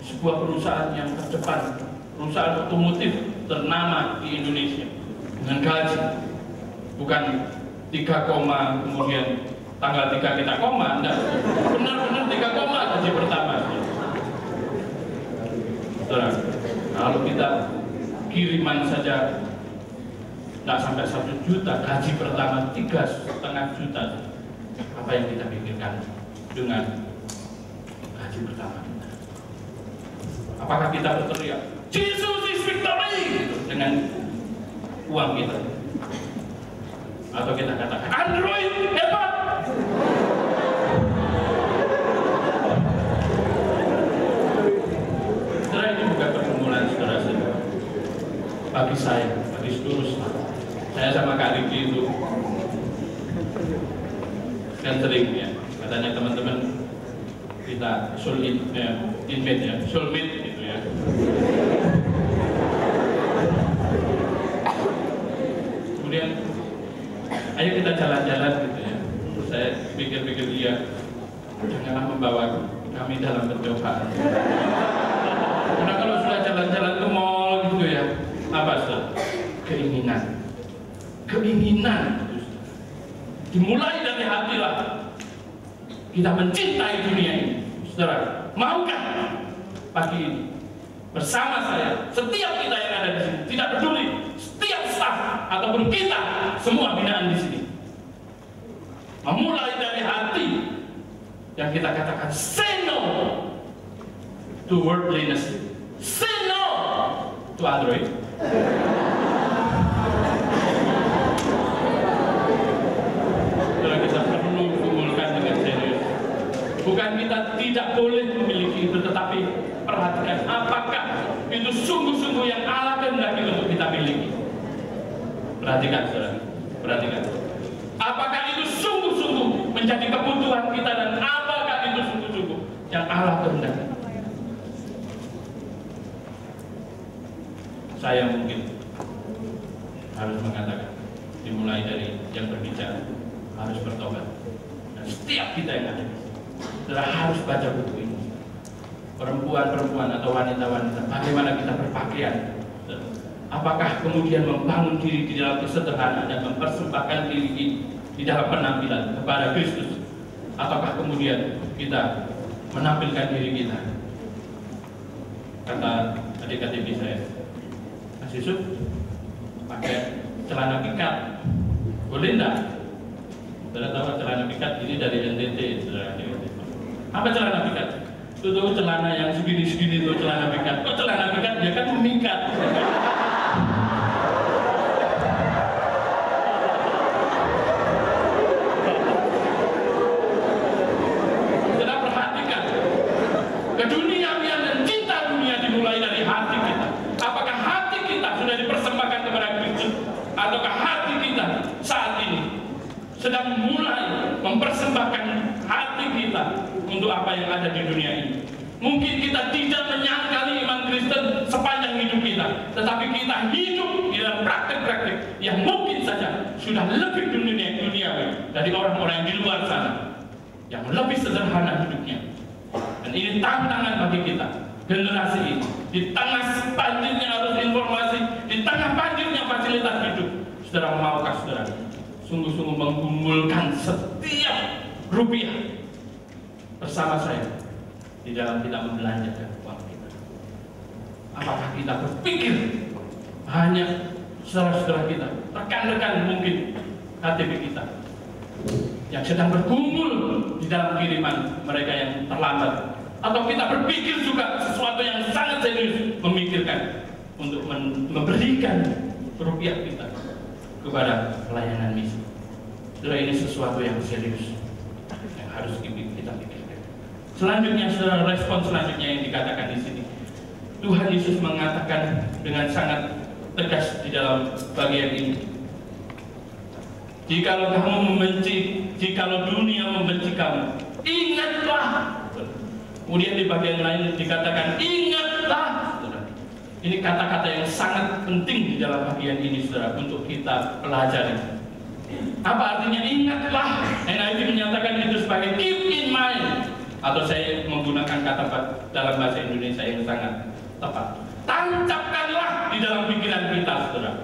sebuah perusahaan yang terdepan, perusahaan otomotif ternama di Indonesia, dengan gaji bukan 3, kemudian tanggal 3 kita koma, enggak, benar-benar 3, gaji pertama. Saudara, kalau kita kiriman saja nggak sampai 1 juta, gaji pertama 3,5 juta, apa yang kita pikirkan dengan gaji pertama kita? Apakah kita berteriak Jesus is victory dengan uang kita, atau kita katakan Android hebat? Saudara, ini bukan pergumulan saudara-saudara. Bagi saya, bagi seluruh saya sama Kak Riki itu kan sering ya, katanya teman-teman kita soulmate gitu ya. Kemudian ayo kita jalan-jalan gitu ya. Saya pikir-pikir dia, janganlah membawa kami dalam pencobaan. Karena kalau sudah jalan-jalan ke mall gitu ya, apa saudara? Keinginan dimulai dari hatilah. Kita mencintai dunia ini, saudara. Maukah pagi ini bersama saya, setiap kita yang ada di sini, tidak peduli setiap staf ataupun kita semua binaan di sini, memulai dari hati yang kita katakan say no to worldliness, say no to Android. Kita perlu kumpulkan dengan serius. Bukan kita tidak boleh memiliki itu, tetapi perhatikan apakah itu sungguh-sungguh yang Allah kehendaki untuk kita miliki. Perhatikan saudara, perhatikan. Apakah itu sungguh-sungguh menjadi kebutuhan kita, dan apakah itu sungguh-sungguh yang Allah kehendaki? Saya mungkin harus mengatakan, dimulai dari yang berbicara harus bertobat, dan setiap kita yang ada adalah harus baca buku ini. Perempuan-perempuan atau wanita-wanita, bagaimana kita berpakaian? Apakah kemudian membangun diri di dalam kesederhanaan dan mempersembahkan diri di dalam penampilan kepada Kristus, ataukah kemudian kita menampilkan diri kita? Kata adik-adik saya, Mas Yusuf, pakai celana pikat boleh enggak? Saudara tahu celana pikat ini dari NTT, saudara. Apa celana pikat? Itu celana yang segini-segini itu celana pikat. Oh, celana pikat dia kan memikat. Saudara perhatikan, keduniawian dan cinta dunia dimulai dari hati kita. Apakah hati kita sudah dipersembahkan kepada Kristus, ataukah hati kita saat ini sedang mulai mempersembahkan hati kita untuk apa yang ada di dunia ini. Mungkin kita tidak menyangkali iman Kristen sepanjang hidup kita, tetapi kita hidup di dalam praktek-praktek yang mungkin saja sudah lebih duniawi dari orang-orang yang di luar sana, yang lebih sederhana hidupnya. Dan ini tantangan bagi kita, generasi ini, di tengah banjirnya arus informasi, di tengah banjirnya fasilitas hidup. Saudara, maukah saudara sungguh-sungguh menggumulkan setiap rupiah bersama saya di dalam kita membelanjakan uang kita? Apakah kita berpikir hanya saudara-saudara kita, rekan-rekan mungkin KTP kita yang sedang berkumpul di dalam kiriman mereka yang terlambat, atau kita berpikir juga sesuatu yang sangat serius, memikirkan untuk memberikan rupiah kita kepada pelayanan misi? Saudara, ini sesuatu yang serius yang harus kita pikirkan. Selanjutnya, saudara, respon selanjutnya yang dikatakan di sini, Tuhan Yesus mengatakan dengan sangat tegas di dalam bagian ini, jikalau dunia membenci kamu, ingatlah. Kemudian di bagian lain dikatakan, ingatlah. Ini kata-kata yang sangat penting di dalam bagian ini, saudara, untuk kita pelajari. Apa artinya ingatlah? NIV menyatakan itu sebagai keep in mind, atau saya menggunakan kata dalam bahasa Indonesia yang sangat tepat, tancapkanlah di dalam pikiran kita, saudara.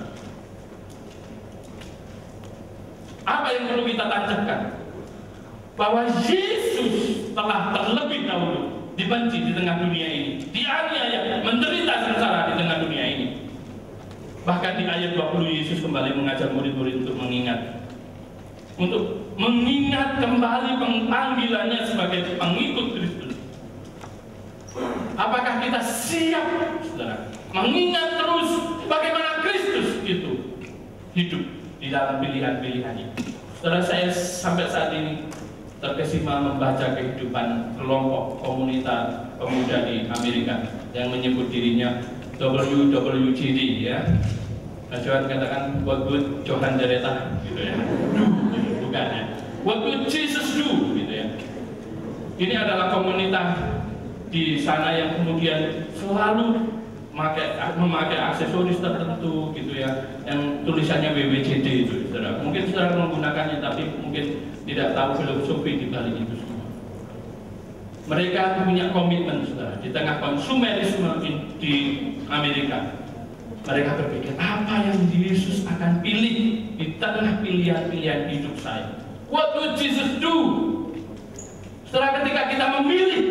Apa yang perlu kita tancapkan? Bahwa Yesus telah terlebih dahulu dibenci di tengah dunia ini, dianiaya, menderita sengsara di tengah dunia ini. Bahkan di ayat 20 Yesus kembali mengajar murid-murid untuk mengingat kembali panggilannya sebagai pengikut Kristus. Apakah kita siap, saudara, mengingat terus bagaimana Kristus itu hidup di dalam pilihan-pilihannya? Saudara, saya sampai saat ini terkesima membaca kehidupan kelompok komunitas pemuda di Amerika yang menyebut dirinya WWJD, ya. Nah, Johan katakan what would Johan Dereta, gitu ya. Bukan ya. What would Jesus do, gitu ya. Ini adalah komunitas di sana yang kemudian selalu memakai aksesoris tertentu, gitu ya, yang tulisannya WWJD itu, saudara. Mungkin saudara menggunakannya, tapi mungkin tidak tahu filosofi di balik itu semua. Mereka punya komitmen, saudara, di tengah konsumerisme di Amerika. Mereka berpikir, apa yang Yesus akan pilih di tengah pilihan-pilihan hidup saya? What would Jesus do? Setelah ketika kita memilih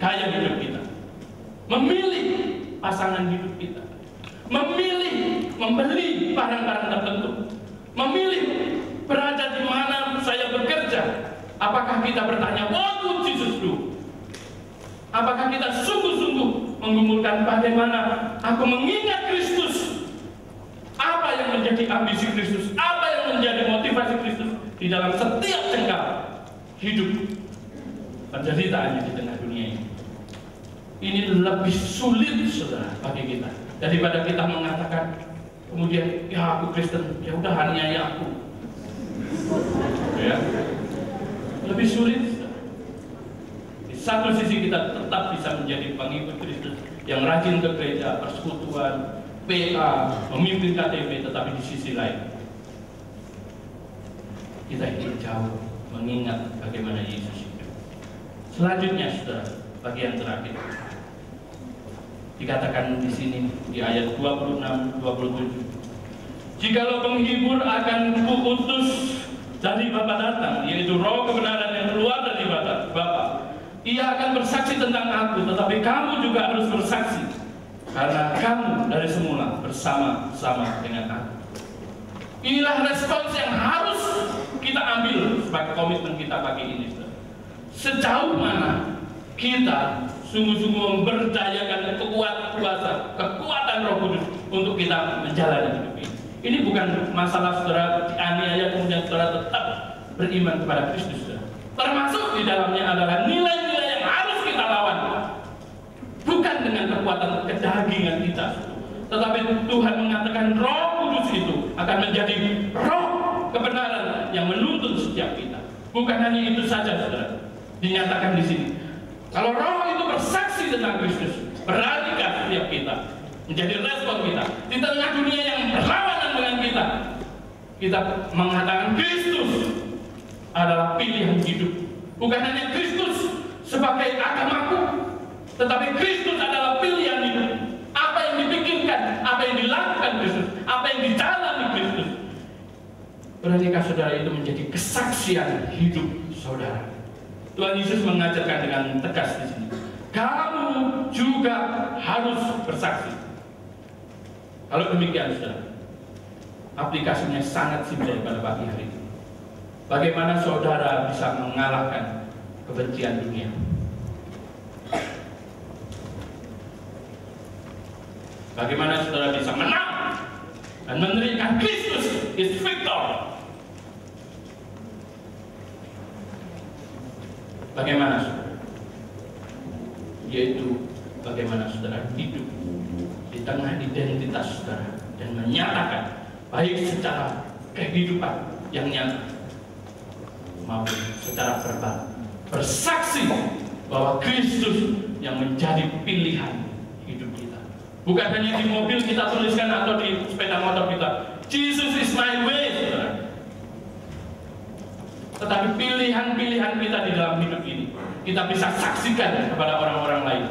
gaya hidup kita, memilih pasangan hidup kita, memilih membeli barang-barang tertentu, memilih berada di mana saya bekerja, apakah kita bertanya, what would Jesus do? Apakah kita sungguh-sungguh menggumulkan bagaimana aku mengingat Kristus? Apa yang menjadi ambisi Kristus? Apa yang menjadi motivasi Kristus di dalam setiap jengkal hidup penderitaannya di tengah dunia ini? Ini lebih sulit, saudara, bagi kita daripada kita mengatakan kemudian, ya aku Kristen, ya udah aniaya aku. Ya, lebih sulit. Satu sisi kita tetap bisa menjadi pengikut Kristus yang rajin ke gereja, persekutuan, PA, memimpin KTP, tetapi di sisi lain kita hidup jauh mengingat bagaimana Yesus hidup. Selanjutnya, saudara, bagian terakhir dikatakan di sini di ayat 26-27. Jikalau penghibur akan kuutus dari Bapa datang, yaitu Roh kebenaran yang keluar dari Bapa, Ia akan bersaksi tentang aku, tetapi kamu juga harus bersaksi, karena kamu dari semula bersama-sama dengan aku. Inilah respons yang harus kita ambil sebagai komitmen kita pagi ini. Sejauh mana kita sungguh-sungguh memberdayakan kekuatan Roh Kudus untuk kita menjalani hidup ini. Ini bukan masalah saudara dianiaya kemudian saudara tetap beriman kepada Kristus. Termasuk di dalamnya adalah nilai-nilai yang harus kita lawan, bukan dengan kekuatan kedagingan kita, tetapi Tuhan mengatakan Roh Kudus itu akan menjadi roh kebenaran yang menuntun setiap kita, Bukan hanya itu saja, saudara, dinyatakan di sini. Kalau Roh itu bersaksi tentang Kristus, beranikah setiap kita menjadi respon kita di tengah dunia yang berlawanan dengan kita. Kita mengatakan Kristus adalah pilihan hidup. Bukan hanya Kristus sebagai agamaku, tetapi Kristus adalah pilihan hidup. Apa yang dipikirkan, apa yang dilakukan Kristus, apa yang dijalani Kristus. Beranikah saudara itu menjadi kesaksian hidup saudara. Tuhan Yesus mengajarkan dengan tegas di sini. Kamu juga harus bersaksi. Kalau demikian saudara, aplikasinya sangat simpel pada pagi hari ini. Bagaimana saudara bisa mengalahkan kebencian dunia? Bagaimana saudara bisa menang dan menerikan Kristus is victor? Bagaimana saudara? Yaitu bagaimana saudara hidup di tengah identitas saudara dan menyatakan baik secara kehidupan yang nyata maupun secara verbal, bersaksi bahwa Kristus yang menjadi pilihan hidup kita. Bukan hanya di mobil kita tuliskan atau di sepeda motor kita, Jesus is my way, saudara. Tetapi pilihan-pilihan kita di dalam hidup ini kita bisa saksikan kepada orang-orang lain.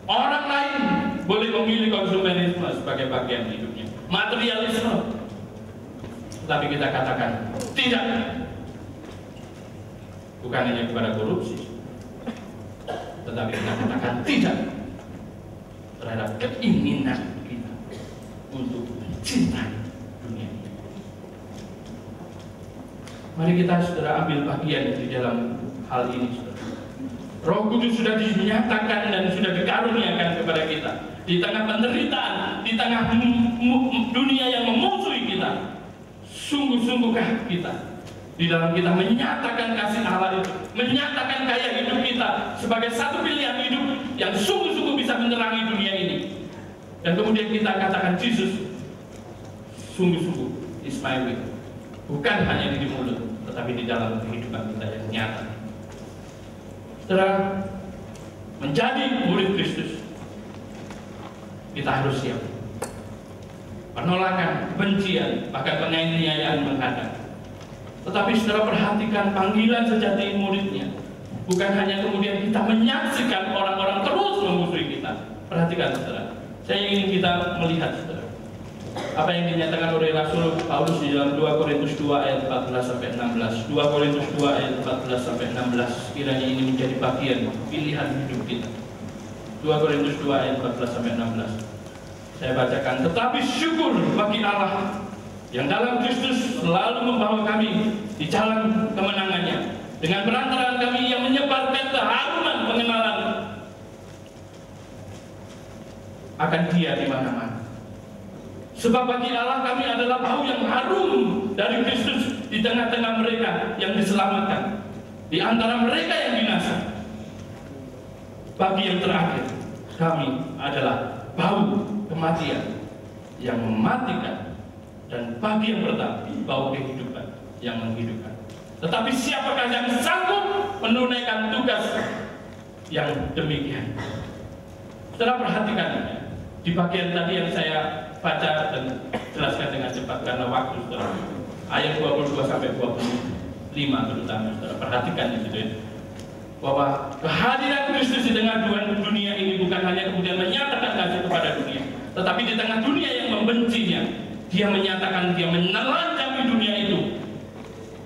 Orang lain boleh memilih konsumerisme sebagai bagian hidupnya, materialisme, tapi kita katakan tidak. Bukan hanya kepada korupsi, tetapi kita katakan tidak terhadap keinginan kita untuk mencintai dunia ini. Mari kita saudara ambil bagian di dalam hal ini, saudara. Roh Kudus sudah dinyatakan dan sudah dikaruniakan kepada kita di tengah penderitaan, di tengah dunia yang memusuhi kita. Sungguh-sungguhkah kita di dalam kita menyatakan kasih Allah itu, menyatakan gaya hidup kita sebagai satu pilihan hidup yang sungguh-sungguh bisa menerangi dunia ini. Dan kemudian kita katakan Yesus sungguh-sungguh is my way. Bukan hanya di mulut, tetapi di dalam kehidupan kita yang nyata. Setelah menjadi murid Kristus, kita harus siap. Penolakan, kebencian, bahkan penganiayaan menghadang. Tetapi saudara perhatikan panggilan sejati muridnya. Bukan hanya kemudian kita menyaksikan orang-orang terus memusuhi kita. Perhatikan saudara. Saya ingin kita melihat saudara, apa yang dinyatakan oleh Rasul Paulus di dalam 2 Korintus 2 ayat 14-16. 2 Korintus 2 ayat 14-16. Kiranya ini menjadi bagian pilihan hidup kita. 2 Korintus 2 ayat 14-16. Saya bacakan. Tetapi syukur bagi Allah yang dalam Kristus selalu membawa kami di jalan kemenangannya, dengan perantaraan kami yang menyebarkan keharuman pengenalan akan Dia di mana-mana. Sebab bagi Allah kami adalah bau yang harum dari Kristus di tengah-tengah mereka yang diselamatkan, di antara mereka yang binasa. Bagi yang terakhir, kami adalah bau kematian yang mematikan, dan bagi yang pertama, bau kehidupan yang menghidupkan. Tetapi siapakah yang sanggup menunaikan tugas yang demikian? Saudara perhatikan di bagian tadi yang saya baca dan jelaskan dengan cepat karena waktu, saudara. Ayat 22-25 terutama, saudara. Perhatikan itu, bahwa kehadiran Kristus di tengah dunia ini bukan hanya kemudian menyatakan kasih kepada dunia, tetapi di tengah dunia yang membencinya, Dia menyatakan, Dia menelanjangi dunia itu.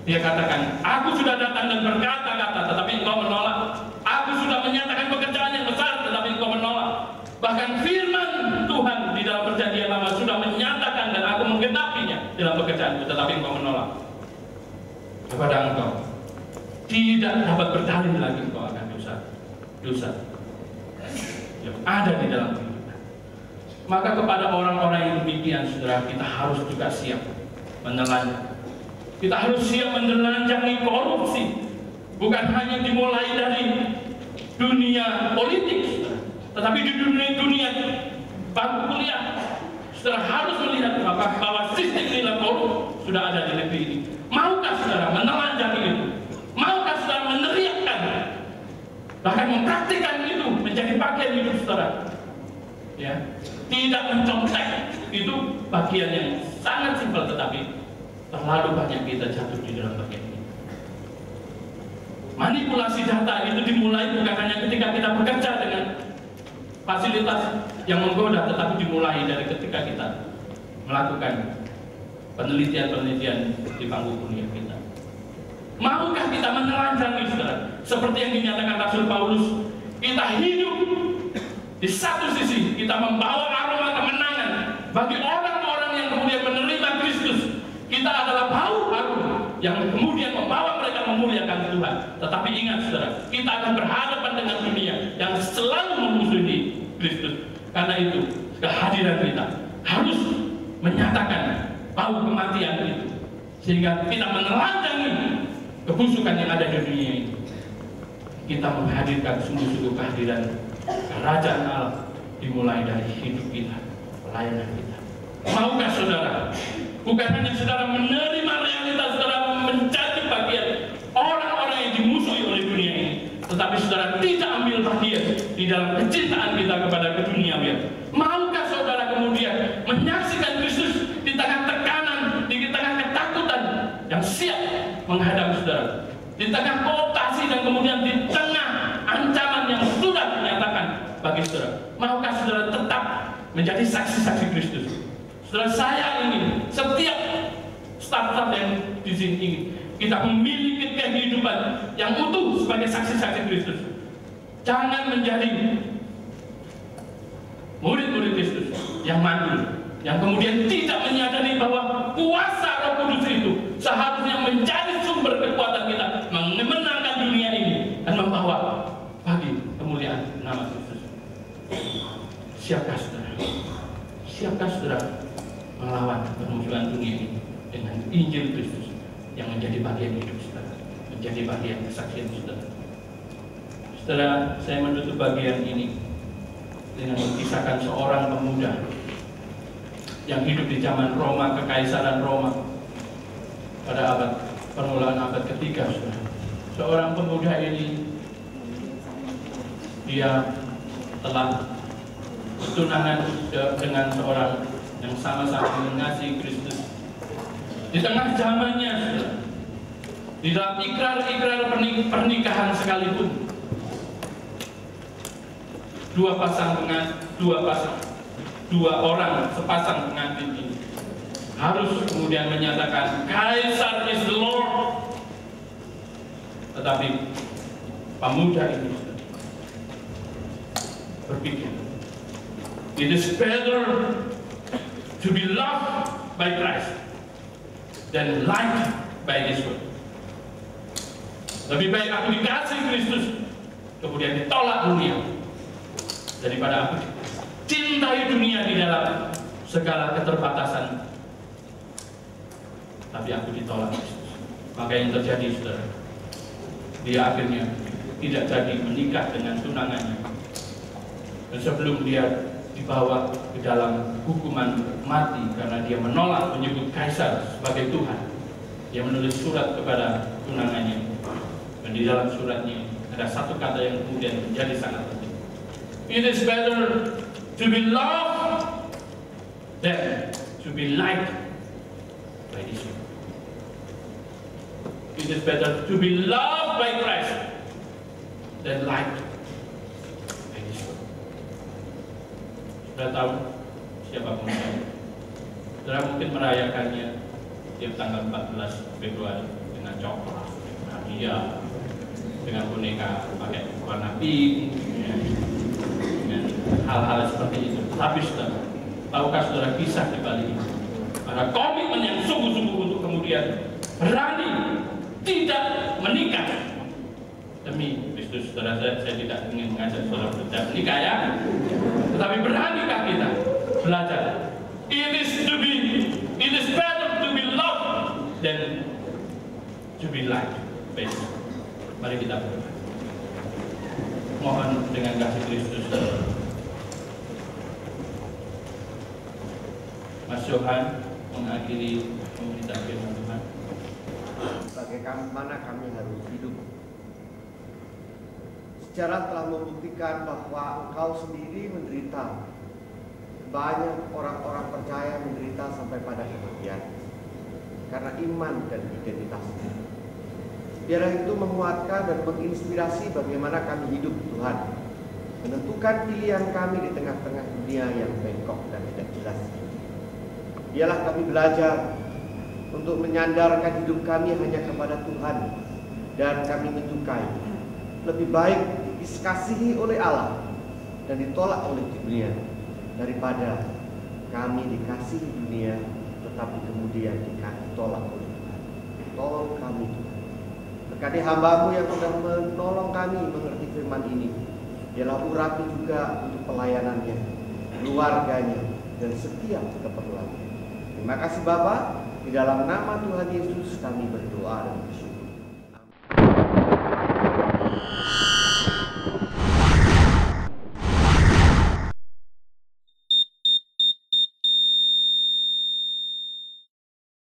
Dia katakan, aku sudah datang dan berkata-kata, tetapi engkau menolak. Aku sudah menyatakan pekerjaan yang besar, tetapi engkau menolak. Bahkan firman Tuhan di dalam perjanjian lama sudah menyatakan dan aku menggenapinya dalam pekerjaan itu, tetapi engkau menolak. Kepada engkau tidak dapat berdalih lagi engkau akan dosa yang ada di dalam kehidupan. Maka kepada orang-orang yang demikian, saudara, kita harus juga siap menelanjang. Kita harus siap menelanjangi korupsi. Bukan hanya dimulai dari dunia politik, saudara, tetapi di dunia bangku kuliah. Saudara harus melihat bahwa sistem nilai korup sudah ada di negeri ini. Maukah saudara menelanjangi itu? bahkan mempraktikkan itu menjadi bagian hidup saudara. Ya, tidak mencontek itu bagian yang sangat simpel, tetapi terlalu banyak kita jatuh di dalam bagian ini. Manipulasi data itu dimulai bukan hanya ketika kita bekerja dengan fasilitas yang menggoda, tetapi dimulai dari ketika kita melakukan penelitian-penelitian di bangku kuliah kita. Maukah kita menelanjangi, saudara? Seperti yang dinyatakan Rasul Paulus, kita hidup di satu sisi, kita membawa aroma kemenangan bagi orang-orang yang kemudian menerima Kristus. Kita adalah bau harum yang kemudian membawa mereka memuliakan Tuhan. Tetapi ingat, saudara, kita akan berhadapan dengan dunia yang selalu memusuhi Kristus. Karena itu, kehadiran kita harus menyatakan bau kematian itu, sehingga kita menelanjangi kebusukan yang ada di dunia ini. Kita menghadirkan sungguh-sungguh kehadiran kerajaan Allah dimulai dari hidup kita, pelayanan kita. Maukah saudara, bukan hanya saudara menerima realitas, saudara menjadi bagian orang-orang yang dimusuhi oleh dunia ini, tetapi saudara tidak ambil bagian di dalam kecintaan kita kepada keduniawian. Maukah saudara kemudian menyaksikan Kristus di tengah tekanan, di tengah ketakutan yang siap menghadapi saudara, di tengah kooptasi dan kemudian di tengah ancaman yang sudah dinyatakan bagi saudara? Maukah saudara tetap menjadi saksi-saksi Kristus? Saudara, saya ingin setiap staff yang di sini ingin kita memiliki kehidupan yang utuh sebagai saksi-saksi Kristus. Jangan menjadi murid-murid Kristus yang mandul, yang kemudian tidak menyadari bahwa kuasa Roh Kudus itu seharusnya menjadi sumber kekuatan kita memenangkan dunia ini dan membawa bagi kemuliaan nama Kristus. Siapkah saudara? Siapkah saudara melawan permusuhan dunia ini dengan Injil Kristus yang menjadi bagian hidup saudara, menjadi bagian kesaksian saudara? Saudara, saya menutup bagian ini dengan mengisahkan seorang pemuda yang hidup di zaman Roma, Kekaisaran Roma pada permulaan abad ketiga. Seorang pemuda ini, dia telah bertunangan dengan seorang yang sama-sama mengasihi Kristus. Di tengah zamannya, di dalam ikrar-ikrar pernikahan sekalipun, dua orang sepasang pengantin ini harus kemudian menyatakan Kaisar is the Lord. Tetapi pemuda ini berpikir, it is better to be loved by Christ than liked by this world. Lebih baik aku dikasih Kristus kemudian ditolak dunia, daripada aku cintai dunia di dalam segala keterbatasan, tapi aku ditolak Kristus. Maka yang terjadi, saudara, dia akhirnya tidak jadi menikah dengan tunangannya. Dan sebelum dia dibawa ke dalam hukuman mati karena dia menolak menyebut Kaisar sebagai Tuhan, dia menulis surat kepada tunangannya. Dan di dalam suratnya ada satu kata yang kemudian menjadi sangat penting. It is better to be loved than to be liked by this world. It is better to be loved by Christ than liked by this world. Sudah tahu siapa pemuda? Sudah mungkin merayakannya tiap tanggal 14 Februari dengan coklat, hadiah, dengan boneka pakai warna pink, dengan hal-hal seperti itu. Tapi saudara, tahukah saudara kisah di balik ini? Ada komitmen yang sungguh-sungguh untuk kemudian berani tidak menikah demi Kristus. Saudara, saya tidak ingin mengajak saudara tidak menikah ya, tetapi beranikah kita belajar? It is better to be loved than to be liked. Mari kita berdoa. Mohon dengan kasih Kristus, Mas Johan mengakhiri pemberitaan firman Tuhan. Bagaimana kami harus hidup
sejarah telah membuktikan bahwa Engkau sendiri menderita. Banyak orang-orang percaya menderita sampai pada kematian karena iman dan identitasnya. Biarlah itu menguatkan dan menginspirasi bagaimana kami hidup, Tuhan, menentukan pilihan kami di tengah-tengah dunia yang bengkok dan tidak jelas. Biarlah kami belajar untuk menyandarkan hidup kami hanya kepada Tuhan, dan kami menyukai lebih baik dikasihi oleh Allah dan ditolak oleh dunia daripada kami dikasihi dunia tetapi kemudian ditolak oleh Tuhan. Tolong kami, Tuhan. Berkati hamba-Mu yang sudah menolong kami mengerti firman ini. Biarlah urapi juga untuk pelayanannya, keluarganya, dan setiap keperluannya. Terima kasih Bapa. Di dalam nama Tuhan Yesus kami berdoa dan bersyukur.